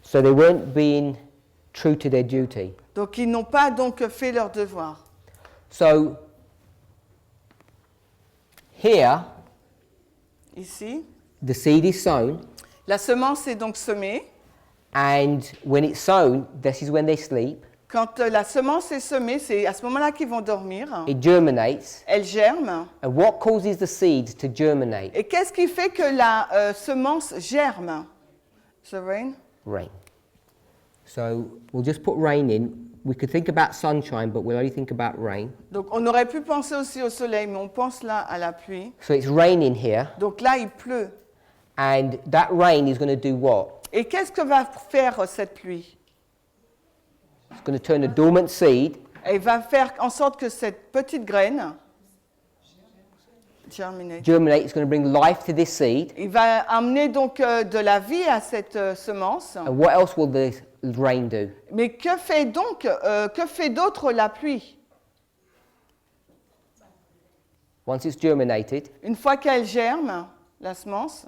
So they weren't being true to their duty. Donc ils n'ont pas donc fait leur devoir. So here, Ici, the seed is sown, la semence est donc semée. and when it's sown, this is when they sleep. Quand la semence est semée, c'est à ce moment-là qu'ils vont dormir. It germinates. Elle germe. And what causes the seed to germinate? Et qu'est-ce qui fait que la semence germe? The rain? Rain. So we'll just put rain in. We could think about sunshine, but we'll only think about rain. Donc on aurait pu penser aussi au soleil, mais on pense là à la pluie. So it's raining here, Donc là, il pleut. and that rain is going to do what? Et qu'est-ce que va faire cette pluie? It's going to turn a dormant seed Elle va faire en sorte que cette petite graine germinate. germinate. It's going to bring life to this seed. Il va amener donc de la vie à cette semence. And what else will the rain do? Mais que fait d'autre la pluie? Once it's germinated, Une fois qu'elle germe, la semence,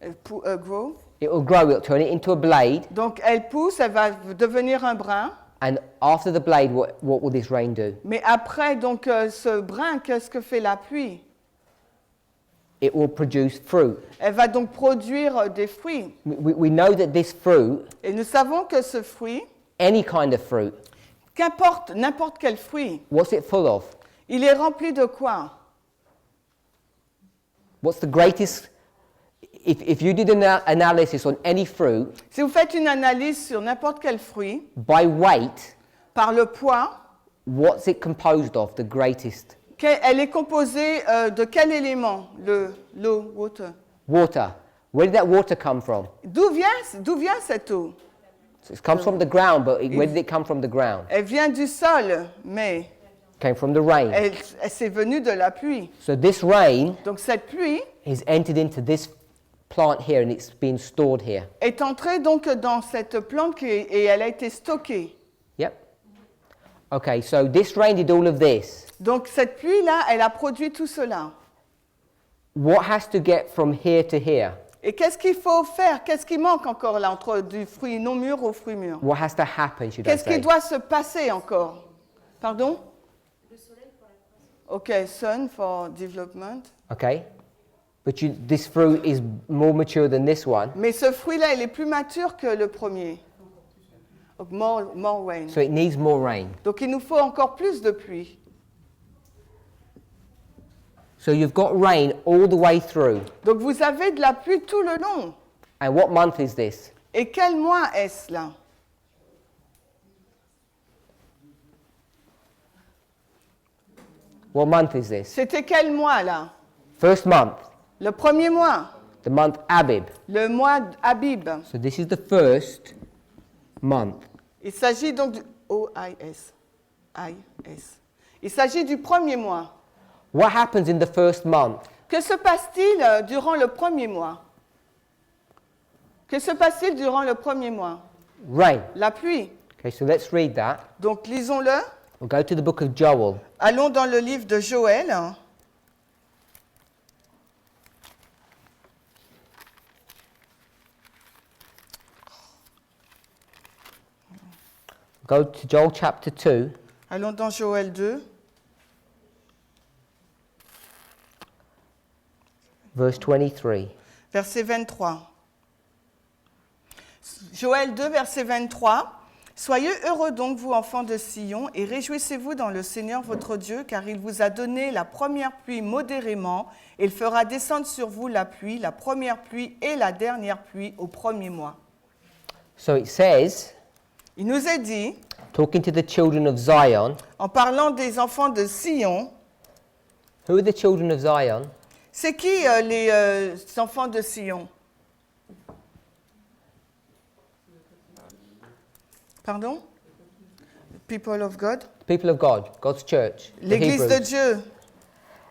elle grow. it will grow. It'll turn it into a blade. Donc elle pousse, elle va devenir un brin. And after the blade, what will this rain do? Mais après donc ce brin, qu'est-ce que fait la pluie? It will produce fruit. Elle va donc produire des fruits. We know that this fruit, Et nous savons que ce fruit, any kind of fruit, qu'importe n'importe quel fruit, what's it full of? il est rempli de quoi? What's the greatest? If you did an analysis on any fruit Si vous faites une analyse sur n'importe quel fruit, by weight, par le poids, what's it composed of? The greatest? elle est composée de quel élément? L'eau, water. Water. Where did that water come from? D'où vient cette eau? So it comes from the ground, but where did it come from the ground? Elle vient du sol, mais It came from the rain. elle s'est venue de la pluie. So this rain Donc cette pluie is entered into this plant here, and it's been stored here. est entrée donc dans cette plante et elle a été stockée. Yep. Okay, so this rain did all of this. Donc cette pluie-là, elle a produit tout cela. What has to get from here to here? Et qu'est-ce qu'il faut faire? Qu'est-ce qui manque encore là, entre du fruit non mûr au fruit mûr? What has to happen, should I Qu'est-ce qui say? doit se passer encore? Pardon? Ok, sun for development. Okay? But this fruit is more mature than this one. Mais ce fruit-là, il est plus mature que le premier. Donc, more rain. So it needs more rain. Donc il nous faut encore plus de pluie. So you've got rain all the way through. Donc vous avez de la pluie tout le long. And what month is this? Et quel mois est-ce là? What month is this? C'était quel mois là? First month, Le premier mois, the month Abib. le mois d'Abib. So this is the first month. Il s'agit donc du O-I-S. I-S. Il s'agit du premier mois. What happens in the first month? Que se passe-t-il durant le premier mois? Que se passe-t-il durant le premier mois? Rain. La pluie. Okay, so let's read that. Donc lisons-le. We'll go to the book of Joel. Allons dans le livre de Joël. Go to Joel chapter 2, Allons dans Joël 2, verse 23. verset 23. Joël 2, verset 23. Soyez heureux donc, vous enfants de Sion, et réjouissez-vous dans le Seigneur votre Dieu, car il vous a donné la première pluie modérément, et il fera descendre sur vous la pluie, la première pluie et la dernière pluie au premier mois. So it says, Il nous est dit, talking to the children of Zion. en parlant des enfants de Sion, Who are the children of Zion? c'est qui les enfants de Sion? Pardon? People of God? People of God, God's church. the L'Église de Hebrews. Dieu.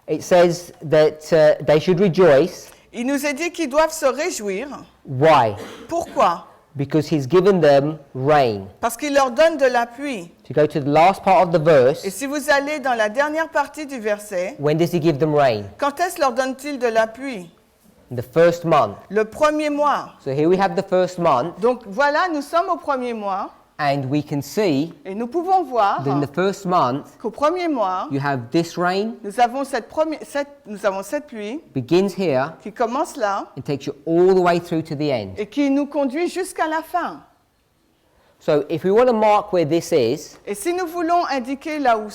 It says that they should rejoice. Il nous est dit qu'ils doivent se réjouir. Why? Pourquoi? Because he's given them rain. Parce qu'il leur donne de la pluie. To go to the last part of the Et verse, si vous allez dans la dernière partie du verset, when does he give them rain? quand est-ce leur donne-t-il de la pluie? In the first month. Le premier mois. So here we have the first month, Donc voilà, nous sommes au premier mois and we can see et nous pouvons voir that in the first month, qu'au premier mois, you have this rain nous avons cette pluie begins here qui commence là and takes you all the way through to the end. et qui nous conduit jusqu'à la fin. So if we want to mark where this is, Et si nous voulons indiquer là où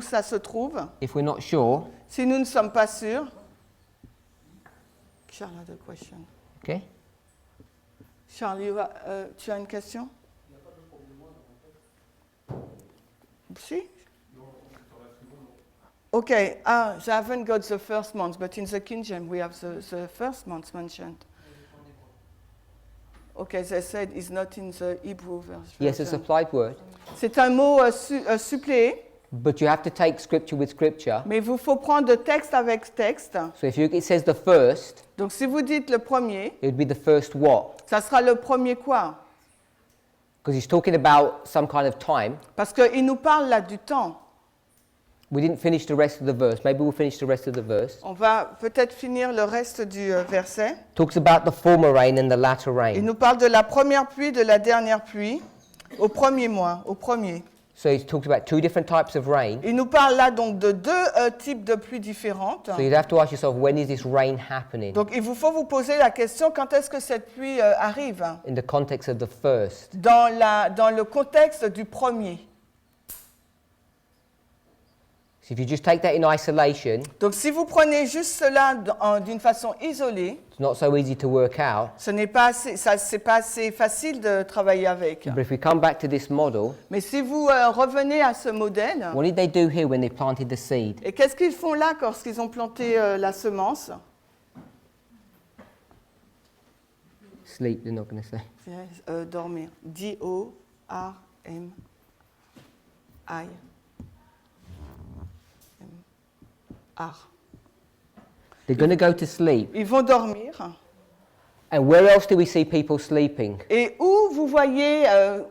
ça se trouve, if we're not sure, si nous ne sommes pas sûrs, Charles a une question. okay? Charles, tu as une question? Si? Okay, I haven't got the first month, but in the King James we have the first month mentioned. Okay, they said it's not in the Hebrew version. Yes, it's a applied word, C'est un mot suppléé, but you have to take scripture with scripture. mais il vous faut prendre texte avec texte. So if it says the first, Donc si vous dites le premier, it would be the first what? ça sera le premier quoi? Because he's talking about some kind of time. Parce qu'il nous parle là du temps. We didn't finish the rest of the verse. Maybe we'll finish the rest of the verse. On va peut-être finir le reste du verset. Talks about the former rain and the latter Il rain. nous parle de la première pluie, de la dernière pluie, au premier mois, au premier. So he talks about two different types of rain. Il nous parle là donc de deux types de pluies différentes. So you'd have to ask yourself, when is this rain happening? Donc il vous faut vous poser la question, quand est-ce que cette pluie arrive? In the context of the first. Dans le contexte du premier. So if you just take that in isolation, Donc si vous prenez juste cela d'une façon isolée, it's not so easy to work out. c'est pas assez facile de travailler avec. But if we come back to this model, Mais si vous revenez à ce modèle, what did they do here when they planted the seed? et qu'est-ce qu'ils font là lorsqu'ils ont planté la semence? Sleep, they're not going to say. Dormir. D-O-R-M-I. R. They're going to go to sleep. Ils vont dormir. And where else do we see people sleeping? Et où vous voyez,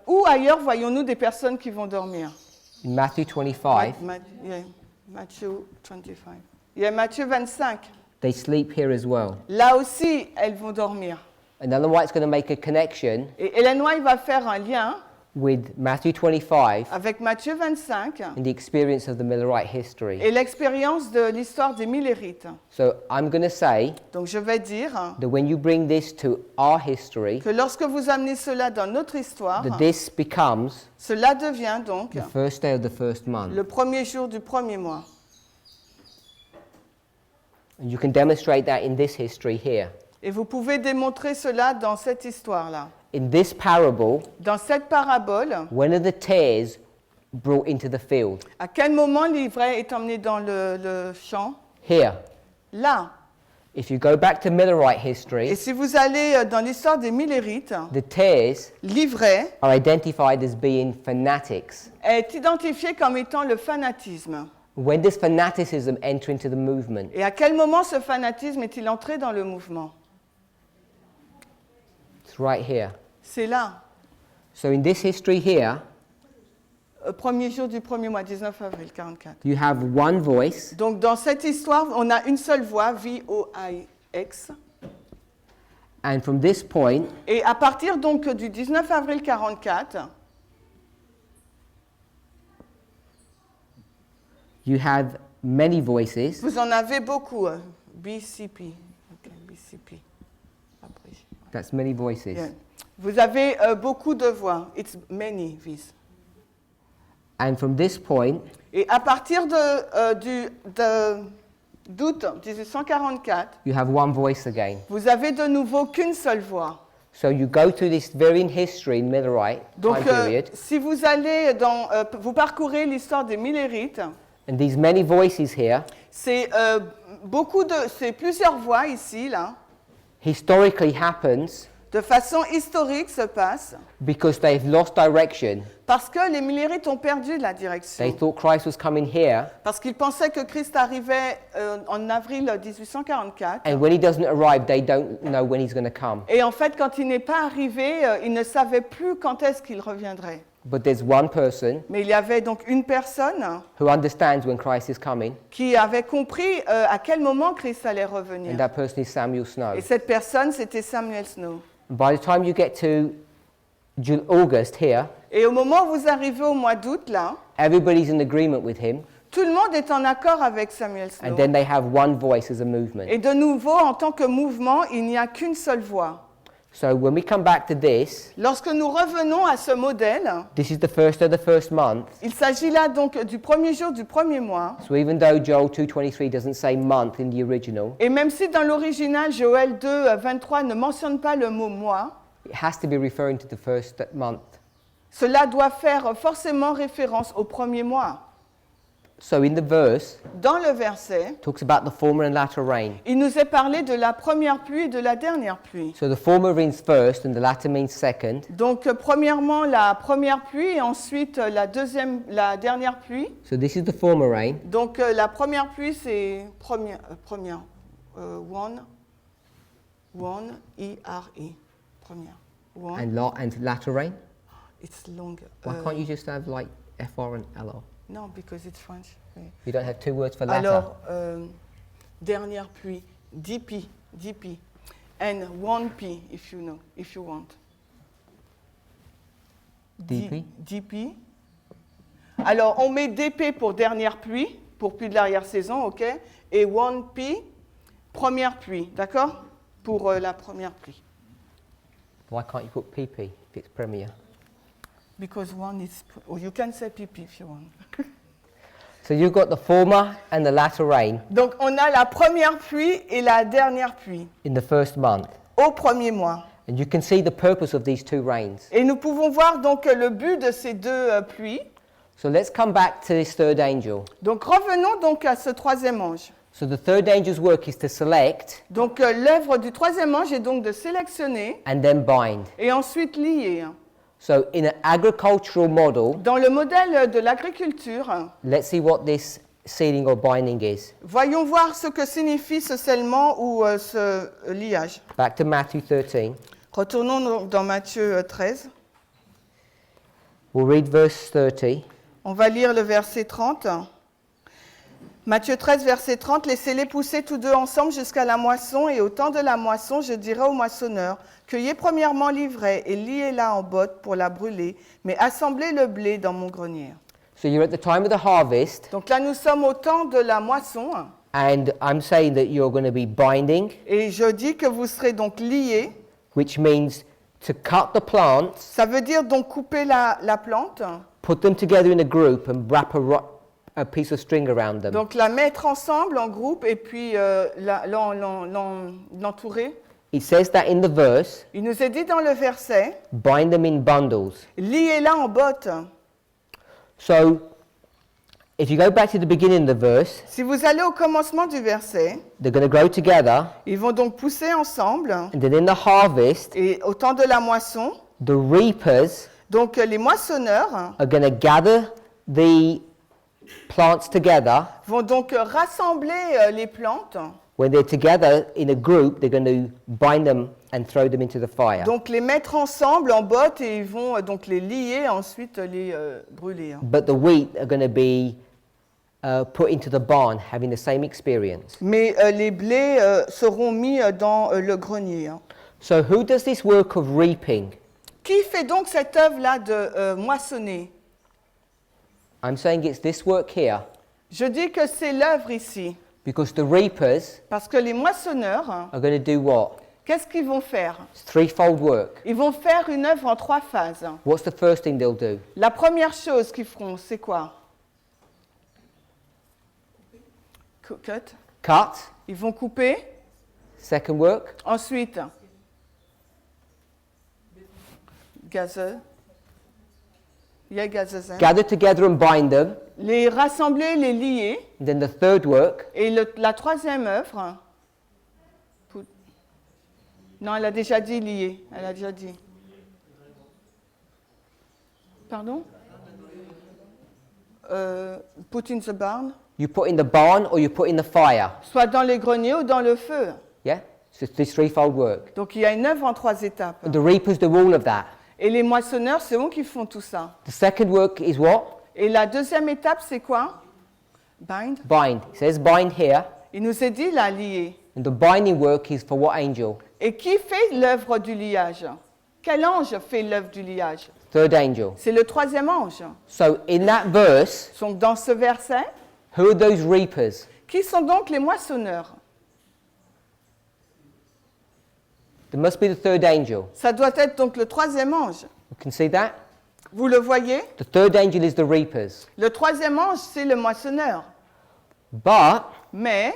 où ailleurs voyons-nous des personnes qui vont dormir? in Matthew 25, Matthieu 25. Il y a Matthieu 25. they sleep here as well. Là aussi, elles vont dormir. And Ellen White's going to make a connection Et Ellen White va faire un lien with Matthew 25 avec Matthieu 25 and the experience of the Millerite history. et l'expérience de l'histoire des Millérites. So I'm going to say Donc je vais dire that when you bring this to our history, que lorsque vous amenez cela dans notre histoire, that this becomes cela devient donc the first day of the first month. le premier jour du premier mois. And you can demonstrate that in this history here. Et vous pouvez démontrer cela dans cette histoire-là. In this parable, Dans cette parabole, when are the tares brought into the field? à quel moment l'ivraie est emmené dans le champ? Here. Là. If you go back to Millerite Et history, si vous allez dans l'histoire des Millérites, the tares l'ivraie are identified as being fanatics. est identifié comme étant le fanatisme. When does fanaticism enter into the movement? Et à quel moment ce fanatisme est-il entré dans le mouvement? It's right here. C'est là, So in this history here, premier jour du premier mois, 19 avril 44. you have one voice, Donc dans cette histoire, on a une seule voix, V-O-I-X. and from this point, Et à partir donc du 19 avril 44, you have many voices, vous en avez beaucoup. BCP. Ok, BCP. Abrégé. that's many voices. Yeah. Vous avez beaucoup de voix. It's many these. And from this point, Et à partir d'août 1844, you have one voice again. vous avez de nouveau qu'une seule voix. So you go to this very history in Millerite Donc, time period, si vous allez vous parcourez l'histoire des Millérites, and these many voices here, c'est plusieurs voix ici, là, historically happens de façon historique se passe, because they've lost direction. parce que les Millérites ont perdu la direction. They thought Christ was coming here, Parce qu'ils pensaient que Christ arrivait en avril 1844. and when he doesn't arrive, they don't know when he's going to come. Et en fait, quand il n'est pas arrivé, ils ne savaient plus quand est-ce qu'il reviendrait. But there's one person Mais il y avait donc une personne who understands when Christ is coming, qui avait compris à quel moment Christ allait and revenir. that person is Samuel Snow. Et cette personne, c'était Samuel Snow. By the time you get to August here, Et au moment où vous arrivez au mois d'août, là, everybody's in agreement with him, tout le monde est en accord avec Samuel Snow. and then they have one voice as a movement. Et de nouveau, en tant que mouvement, il n'y a qu'une seule voix. So when we come back to this, Lorsque nous revenons à ce modèle, this is the first of the first month. il s'agit là donc du premier jour du premier mois. So even though Joel 2:23 doesn't say month in the original, Et même si dans l'original, Joël 2, 23 ne mentionne pas le mot mois, it has to be referring to the first month. cela doit faire forcément référence au premier mois. So in the verse, Dans le verset, it talks about the former and latter rain. il nous est parlé de la première pluie et de la dernière pluie. So the former means first and the latter means second. Donc, premièrement, la première pluie et ensuite la dernière pluie. So this is the former rain, Donc, la première pluie, c'est one, E-R-E, première. One, and latter rain. it's long. Why can't you just have like FR and LR? No, because it's French. Oui. You don't have two words for latter. Alors, dernière pluie, DP, and 1P, if you want. DP? DP. Alors, on met DP pour dernière pluie, pour pluie de l'arrière-saison, ok? Et 1P, première pluie, d'accord? Pour la première pluie. Why can't you put PP if it's premier? Because one is, or you can say PP if you want. So you've got the former and the latter rain Donc, on a la première pluie et la dernière pluie in the first month. au premier mois. And you can see the purpose of these two rains. Et nous pouvons voir donc le but de ces deux pluies. So let's come back to this third angel. Donc, revenons donc à ce troisième ange. So the third angel's work is to select Donc, l'œuvre du troisième ange est donc de sélectionner and then bind. et ensuite lier. So in an agricultural model, Dans le modèle de l'agriculture, let's see what this sealing or binding is. voyons voir ce que signifie ce scellement ou ce liage. Back to Matthew 13. Retournons donc dans Matthieu 13. We'll read verse 30. On va lire le verset 30. Matthieu 13, verset 30, « Laissez-les pousser tous deux ensemble jusqu'à la moisson, et au temps de la moisson, je dirai aux moissonneurs, cueillez premièrement l'ivraie et liez-la en bottes pour la brûler, mais assemblez le blé dans mon grenier. » So you're at the time of the harvest, Donc là, nous sommes au temps de la moisson, and I'm saying that you're going to be binding, et je dis que vous serez donc liés. which means to cut the plants, Ça veut dire donc couper la plante, put them together in a group, and wrap a piece of string around them. donc la mettre ensemble en groupe et puis l'entourer. It says that in the verse, Il nous est dit dans le verset, bind them in bundles. liez-la en bottes. So if you go back to the beginning of the verse, Si vous allez au commencement du verset, they're going to grow together, ils vont donc pousser ensemble, and then in the harvest, et au temps de la moisson, the reapers donc les moissonneurs are going to gather the plants together. vont donc rassembler les plantes, When they're together in a group, they're going to bind them and throw them into the fire. donc les mettre ensemble en bottes et ils vont donc les lier et ensuite les brûler. But the wheat are going to be put into the barn, having the same experience. Mais les blés seront mis dans le grenier. So who does this work of reaping? Qui fait donc cette œuvre-là de moissonner? I'm saying it's this work here, Je dis que c'est l'œuvre ici, because the reapers parce que les moissonneurs, are going to do what? qu'est-ce qu'ils vont faire? It's threefold work. Ils vont faire une œuvre en 3 phases. What's the first thing they'll do? La première chose qu'ils feront, c'est quoi? Cut. Cut. Ils vont couper. Second work. Ensuite, gazer. Yeah, gazer. Gather together and bind them. Les rassembler, les lier. And then the third work, Et la troisième œuvre. Non, elle a déjà dit lier. Elle a déjà dit. Pardon? Put in the barn. you put in the barn or you put in the fire. Soit dans les greniers ou dans le feu. Yeah? So it's this threefold work. Donc il y a une œuvre en 3 étapes. And the reapers do all of that. Et les moissonneurs, c'est eux qui font tout ça. The second work is what? Et la deuxième étape, c'est quoi? Bind. Bind. It says bind here. Il nous est dit la lier. And the binding work is for what angel? Et qui fait l'œuvre du liage? Quel ange fait l'œuvre du liage? Third angel. C'est le 3e ange. So in that verse, Donc dans ce verset, who are those reapers? qui sont donc les moissonneurs? There must be the third angel. Ça doit être donc le 3e ange. You can see that? Vous le voyez? The third angel is the reapers. Le 3e ange, c'est le moissonneur. But Mais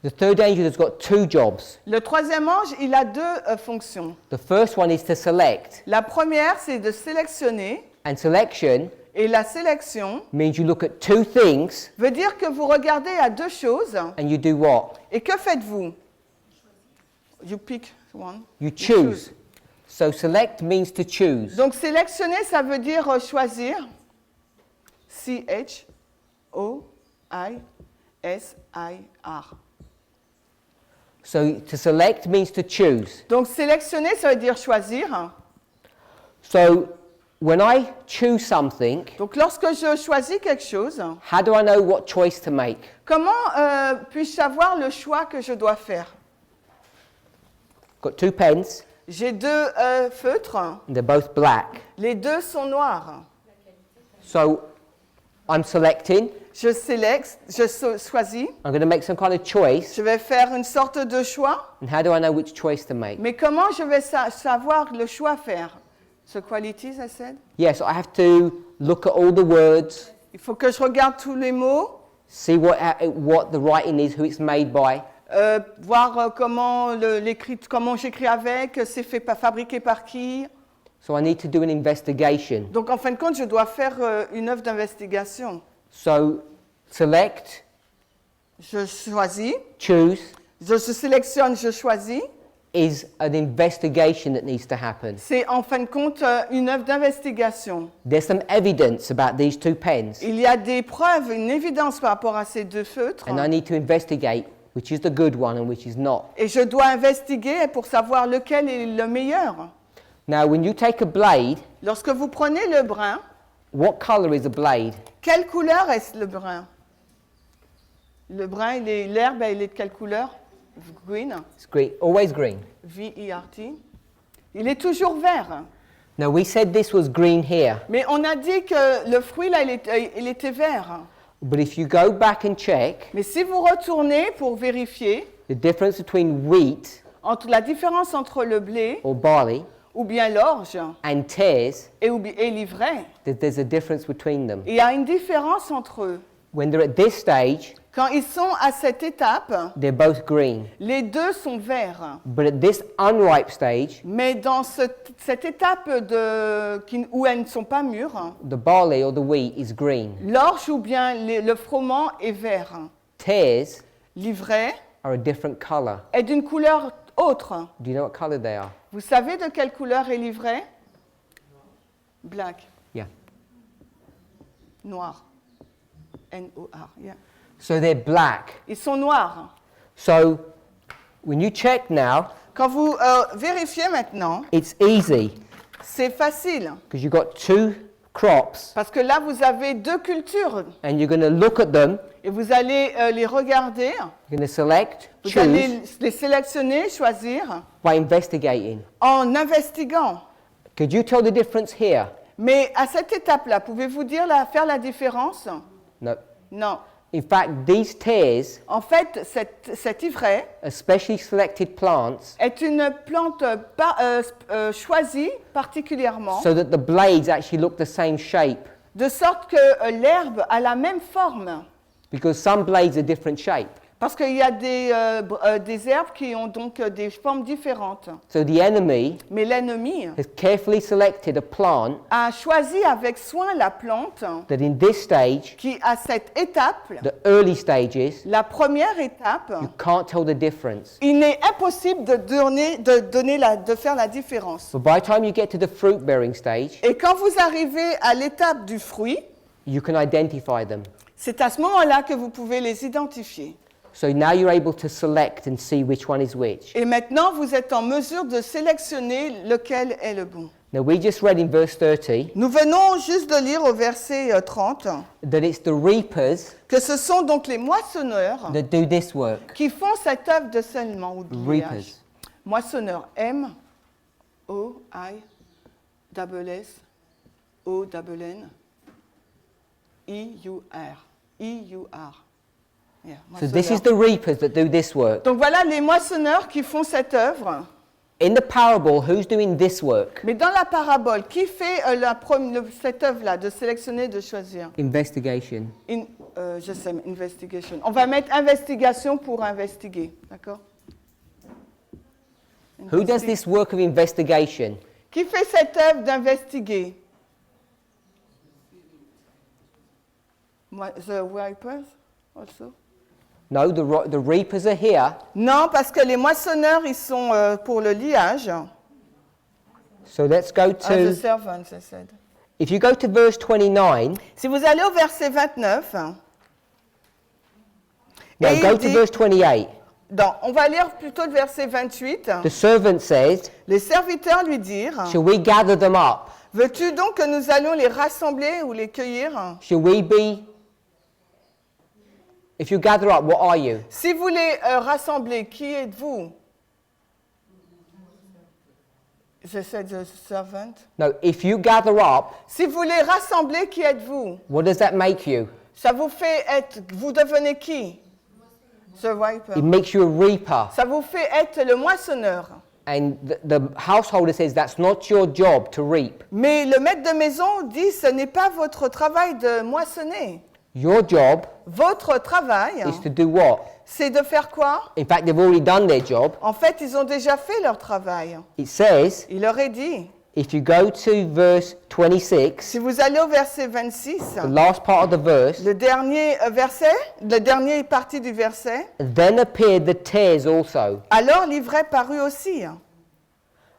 the third angel has got 2 jobs. le 3e ange, il a 2 fonctions. The first one is to select. La première, c'est de sélectionner. And selection Et la sélection means you look at 2 things veut dire que vous regardez à 2 choses. and you do what? Et que faites-vous? You pick one. You choose. So select means to choose. Donc sélectionner, ça veut dire choisir. C-H-O-I-S-I-R. So to select means to choose. Donc sélectionner, ça veut dire choisir. So when I choose something, Donc lorsque je choisis quelque chose, how do I know what choice to make? comment puis-je savoir le choix que je dois faire? Got 2 pens, J'ai 2 feutres. and they're both black. Les 2 sont noirs. So I'm selecting. Je choisis. I'm going to make some kind of choice. Je vais faire une sorte de choix. And how do I know which choice to make? Mais comment je vais savoir le choix à faire? The qualities, I said. Yes, I have to look at all the words, Il faut que je regarde tous les mots, see what the writing is, who it's made by. voir comment j'écris avec, c'est fabriqué par qui. So I need to do an investigation. Donc en fin de compte, je dois faire une œuvre d'investigation. So select, Je choisis, choose je sélectionne, je choisis. is an investigation that needs to happen. C'est en fin de compte une œuvre d'investigation. There's some evidence about these 2 pens, Il y a des preuves, une évidence par rapport à ces 2 feutres. and I need to investigate which is the good one and which is not. Et je dois investiguer pour savoir lequel est le meilleur. Now, when you take a blade Lorsque vous prenez le brin, What colour is the blade? Quelle couleur est le brin? Le brin, l'herbe, elle est de quelle couleur? Green. It's green, always green. V-E-R-T. Il est toujours vert. Now we said this was green here, Mais on a dit que le fruit, là, il était vert. but if you go back and check Mais si vous retournez pour vérifier the difference between wheat la différence entre le blé or barley ou bien l'orge and tares, et l'ivraie, there's a difference between them. il y a une différence entre eux. When they're at this stage, Quand ils sont à cette étape, they're both green. les deux sont verts. But at this unripe stage, Mais dans cette étape où elles ne sont pas mûres, the barley or the wheat is green. l'orge ou bien le froment est vert. Tares L'ivraie are a different colour. est d'une couleur autre. Do you know what colour they are? Vous savez de quelle couleur est l'ivraie? Black, Yeah. noir. N-O-R. Yeah. So they're black. Ils sont noirs. So when you check now, Quand vous vérifiez maintenant, it's easy c'est facile. because you've got two crops Parce que là, vous avez deux cultures and you're going to look at them, et vous allez les regarder. you're going to select, Vous choose allez les sélectionner, choisir by investigating. en investiguant. Could you tell the difference here? Mais à cette étape-là, pouvez-vous faire la différence? No. Non. In fact, these tares En fait, cet ivraie are specially selected plants est une plante choisie particulièrement, so that the blades actually look the same shape, de sorte que l'herbe a la même forme. because some blades are different shape. Parce qu'il y a des herbes qui ont donc des formes différentes. So the enemy Mais l'ennemi has carefully selected a plant a choisi avec soin la plante that in this stage, qui, à cette étape, the early stages, la première étape, you can't tell the difference. il est impossible de faire la différence. But by the time you get to the fruit bearing stage, Et quand vous arrivez à l'étape du fruit, you can identify them. c'est à ce moment-là que vous pouvez les identifier. So now you're able to select and see which one is which. Et maintenant, vous êtes en mesure de sélectionner lequel est le bon. Now we just read in verse 30 Nous venons juste de lire au verset 30 that it's the reapers que ce sont donc les moissonneurs that do this work. qui font cette œuvre de scellement ou de liage. Reapers. Moissonneurs, M-O-I-S-S-O-N-N I-U-R. I-U-R. Yeah, So this is the reapers that do this work. donc voilà les moissonneurs qui font cette œuvre. In the parable, who's doing this work? Mais dans la parabole, qui fait cette œuvre-là de sélectionner, de choisir? Investigation. Je sais, investigation. On va mettre investigation pour investiguer, d'accord? Who does this work of investigation? Qui fait cette œuvre d'investiguer? The reapers also? No, the reapers are here. Non, parce que les moissonneurs, ils sont pour le liage. So let's go The to, servants, I said. if you go to verse 29, Si vous allez au verset 29, no, Et go il to dit- verse 28. on va lire plutôt le verset 28. The servant says, Les serviteurs lui dirent, shall we gather them up? veux-tu donc que nous allions les rassembler ou les cueillir? Shall we be, if you gather up, what are you? Si vous les rassemblez, qui êtes-vous? Je sais, the servant. No, if you gather up, Si vous les rassemblez, qui êtes-vous? what does that make you? Ça vous fait être, vous devenez qui? The reaper. It makes you a reaper. Ça vous fait être le moissonneur. And the householder says that's not your job to reap. Mais le maître de maison dit, ce n'est pas votre travail de moissonner. Your job Votre travail, is to do what? c'est de faire quoi? In fact, they've already done their job. En fait, ils ont déjà fait leur travail. It says, Il leur est dit. if you go to verse 26, Si vous allez au verset 26, the last part of the verse, le dernier verset, la dernière partie du verset, then appeared the tares also. alors l'ivraie parut aussi.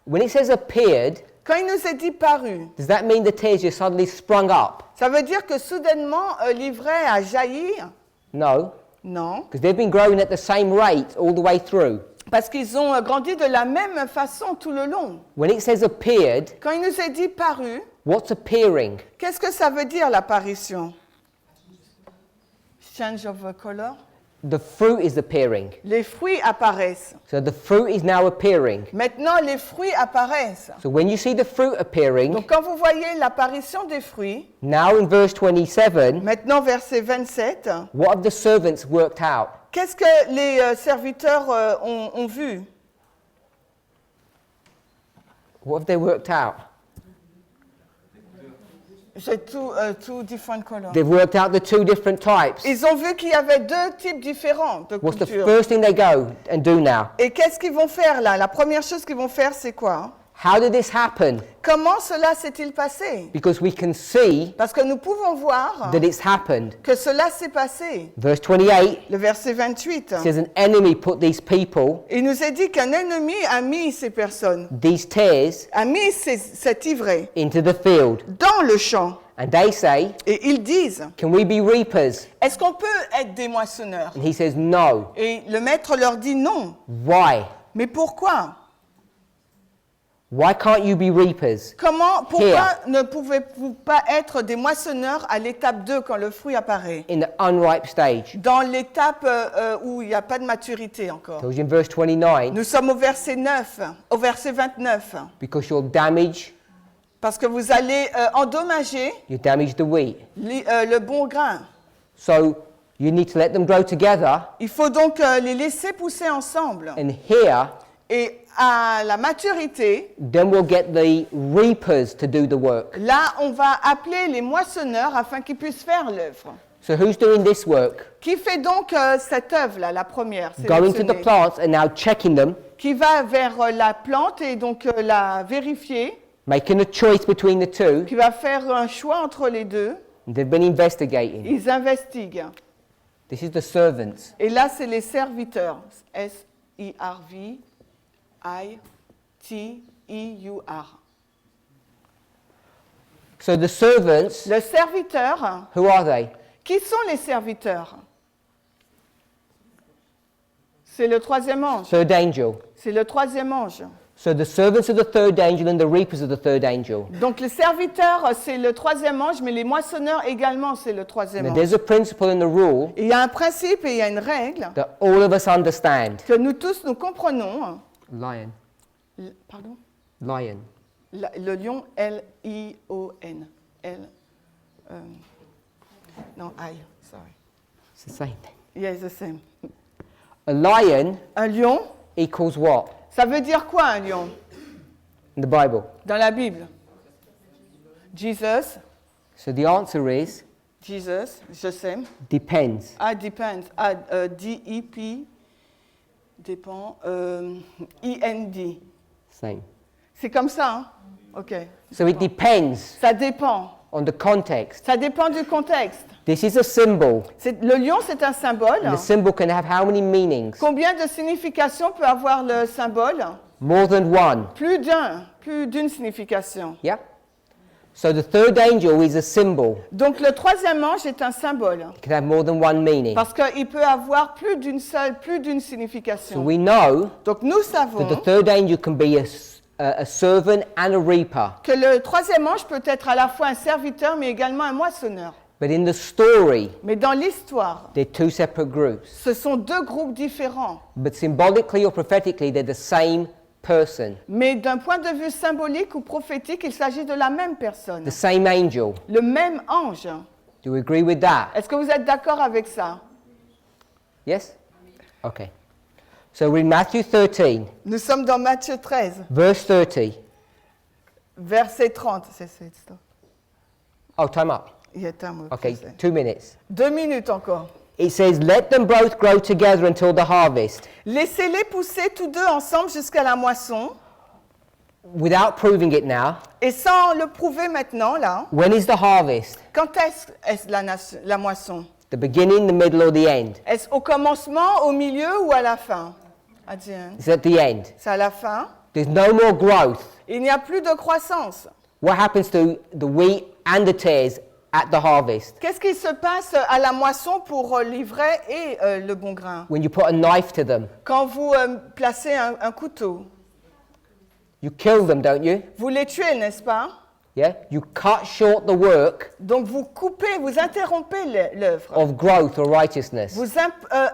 When it says appeared, Quand il nous est dit parut, does that mean the tares just suddenly sprung up? ça veut dire que soudainement l'ivraie a jailli? No, Non, because they've been growing at the same rate all the way through. Parce qu'ils ont grandi de la même façon tout le long. When it says appeared, Quand il nous est dit paru, what's appearing? qu'est-ce que ça veut dire l'apparition? Change of color. The fruit is appearing. Les fruits apparaissent. So the fruit is now appearing. Maintenant, les fruits apparaissent. So when you see the fruit appearing, Donc, quand vous voyez l'apparition des fruits, now in verse 27, maintenant verset 27, what have the servants worked out? qu'est-ce que les serviteurs ont vu? What have they worked out? J'ai two different colors. They've worked out the two different types. Ils ont vu qu'il y avait deux types différents de What's the cultures. first thing they go and do now? Et qu'est-ce qu'ils vont faire là? La première chose qu'ils vont faire, c'est quoi? How did this happen? Comment cela s'est-il passé? Because we can see Parce que nous pouvons voir that it's happened. que cela s'est passé. Verse 28 Le verset 28. says an enemy put these people, Il nous est dit qu'un ennemi a mis ces personnes, these tares, a mis cet ivraie into the field. dans le champ. And they say, Et ils disent, can we be reapers? est-ce qu'on peut être des moissonneurs? And he says, no. Et le maître leur dit non. Why? Mais pourquoi? Why can't you be reapers? Pourquoi Here. ne pouvez-vous pas être des moissonneurs à l'étape 2 quand le fruit apparaît? In the unripe stage. Dans l'étape où il n'y a pas de maturité encore. Tells you in verse 29, Nous sommes au verset 9, au verset 29. because you'll damage Parce que vous allez endommager the wheat. le bon grain. So you need to let them grow together. Il faut donc les laisser pousser ensemble. And here, Et à la maturité, then we'll get the reapers to do the work. là, on va appeler les moissonneurs afin qu'ils puissent faire l'œuvre. So who's doing this work? Qui fait donc cette œuvre-là, la première, Going to the sélectionnée, plants and now checking them, qui va vers la plante et donc la vérifier, making a choice between the two. qui va faire un choix entre les deux. And they've been investigating. Ils investiguent. This is the servants. Et là, c'est les serviteurs. S-I-R-V-I-T-E-U-R. So the servants, Le serviteur, who are they? qui sont les serviteurs? C'est le troisième ange. Third angel. C'est le troisième ange. So the servants are the third angel and the reapers are the third angel. Donc les serviteurs, c'est le troisième ange, mais les moissonneurs également, c'est le troisième Now ange. there's a principle in the rule Et il y a un principe et il y a une règle that all of us understand. que nous tous, nous comprenons. Lion. Pardon? Lion. Le lion, L-I-O-N. Non, I, sorry. It's the same thing. Yeah, it's the same. A lion Un lion, equals what ça veut dire quoi un lion in the Bible? dans la Bible? Jesus, So the answer is Jesus, je sais. depends. Depends. D-E-P, dépend. I-N-D. Same. C'est comme ça, hein? OK. So it depends Ça dépend. on the context. Ça dépend du contexte. This is a symbol. Le lion, c'est un symbole. And the symbol can have how many meanings? Combien de significations peut avoir le symbole? More than one. Plus d'une signification. Yeah? So the third angel is a symbol. Donc le troisième ange est un symbole. It can have more than one meaning. Parce qu'il peut avoir plus d'une So signification. we know Donc nous that savons the third angel can be a servant and a reaper. que le troisième ange peut être à la fois un serviteur mais également un moissonneur. But in the story, Mais dans l'histoire, they're two separate groups. ce sont deux groupes différents. But symbolically or prophetically, they're the same person. Mais d'un point de vue symbolique ou prophétique, il s'agit de la même personne. The same angel. Le même ange. Do you agree with that? Est-ce que vous êtes d'accord avec ça? Yes? Okay. So we're in Matthew 13, Nous sommes dans Matthieu 13, verse 30. verset 30. C'est ça. Oh, time up. Il y a un mot. Okay, 2 minutes. 2 minutes encore. It says, let them both grow together until the harvest, Laissez-les pousser tous deux ensemble jusqu'à la moisson. without proving it now. Et sans le prouver maintenant, là, When is the harvest? quand est-ce la moisson? The beginning, the middle, or the end? Est-ce au commencement, au milieu ou à la fin? À the end. It's at the end. C'est à la fin. There's no more growth. Il n'y a plus de croissance. What happens to the wheat and the tares at the harvest. Qu'est-ce qui se passe à la moisson pour l'ivraie et le bon grain? When you put a knife to them, Quand vous placez un couteau, you kill them, don't you? vous les tuez, n'est-ce pas? Yeah? You cut short the work Donc vous coupez, vous interrompez l'œuvre. of growth or righteousness. Vous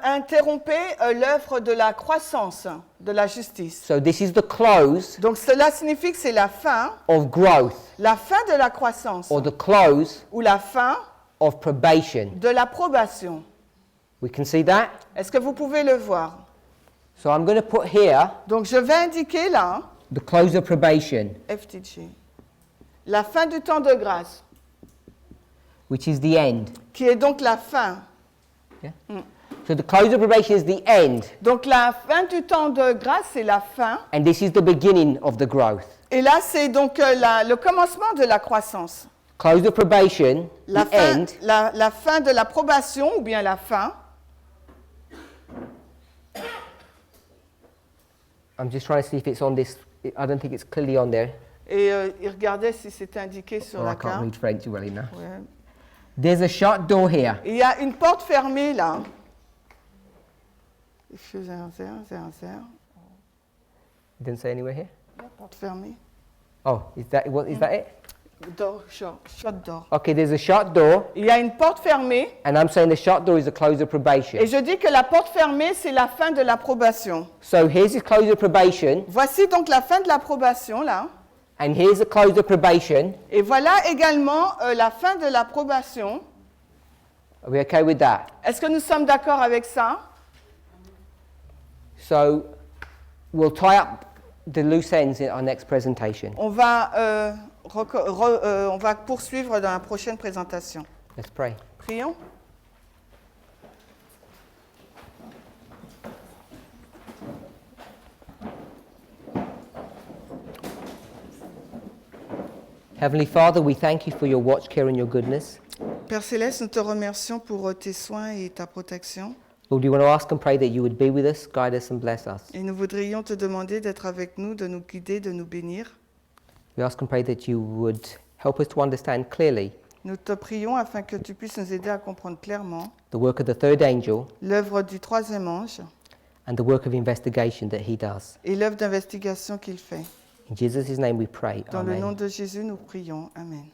interrompez l'œuvre de la croissance, de la justice. So this is the close Donc cela signifie que c'est la fin of growth de la croissance, or the close ou la fin of probation. de l'approbation. We can see that? Est-ce que vous pouvez le voir? So I'm going to put here Donc je vais indiquer là, the close of probation, FTG, la fin du temps de grâce, which is the end. qui est donc la fin. Yeah? So the close of probation is the end, Donc la fin du temps de grâce, c'est la fin. and this is the beginning of the growth. Et là, c'est donc le commencement de la croissance. Close of probation, La the fin, end, la fin de l'approbation, ou bien la fin. I'm just trying to see if it's on this. I don't think it's clearly on there. Et il regardait si c'était indiqué sur Oh, la I can't carte. read French well enough. Ouais. There's a shut door here. Il y a une porte fermée là. If 0000. It didn't say anywhere here. La porte fermée. Oh, is that it? Door, shut door. Okay, there's a shut door, Il y a une porte fermée. and I'm saying the shut door is the close of probation. Et je dis que la porte fermée, c'est la fin de l'approbation. So here's the close of probation, Voici donc la fin de l'approbation là. and here's the close of probation. Et voilà également la fin de l'approbation. Are we okay with that? Est-ce que nous sommes d'accord avec ça? So we'll tie up the loose ends in our next presentation. On va poursuivre dans la prochaine présentation. Let's pray. Prions. Heavenly Father, we thank you for your watch, care, and your goodness. Père Céleste, nous te remercions pour tes soins et ta protection. Lord, we want to ask and pray that you would be with us, guide us, and bless us. Et nous voudrions te demander d'être avec nous, de nous guider, de nous bénir. We ask and pray that you would help us to understand clearly Nous te prions afin que tu puisses nous aider à comprendre clairement the work of the third angel l'œuvre du troisième ange and the work of investigation that he does. et l'œuvre d'investigation qu'il fait. In Jesus' name we pray. Dans le nom Amen. de Jésus, nous prions. Amen.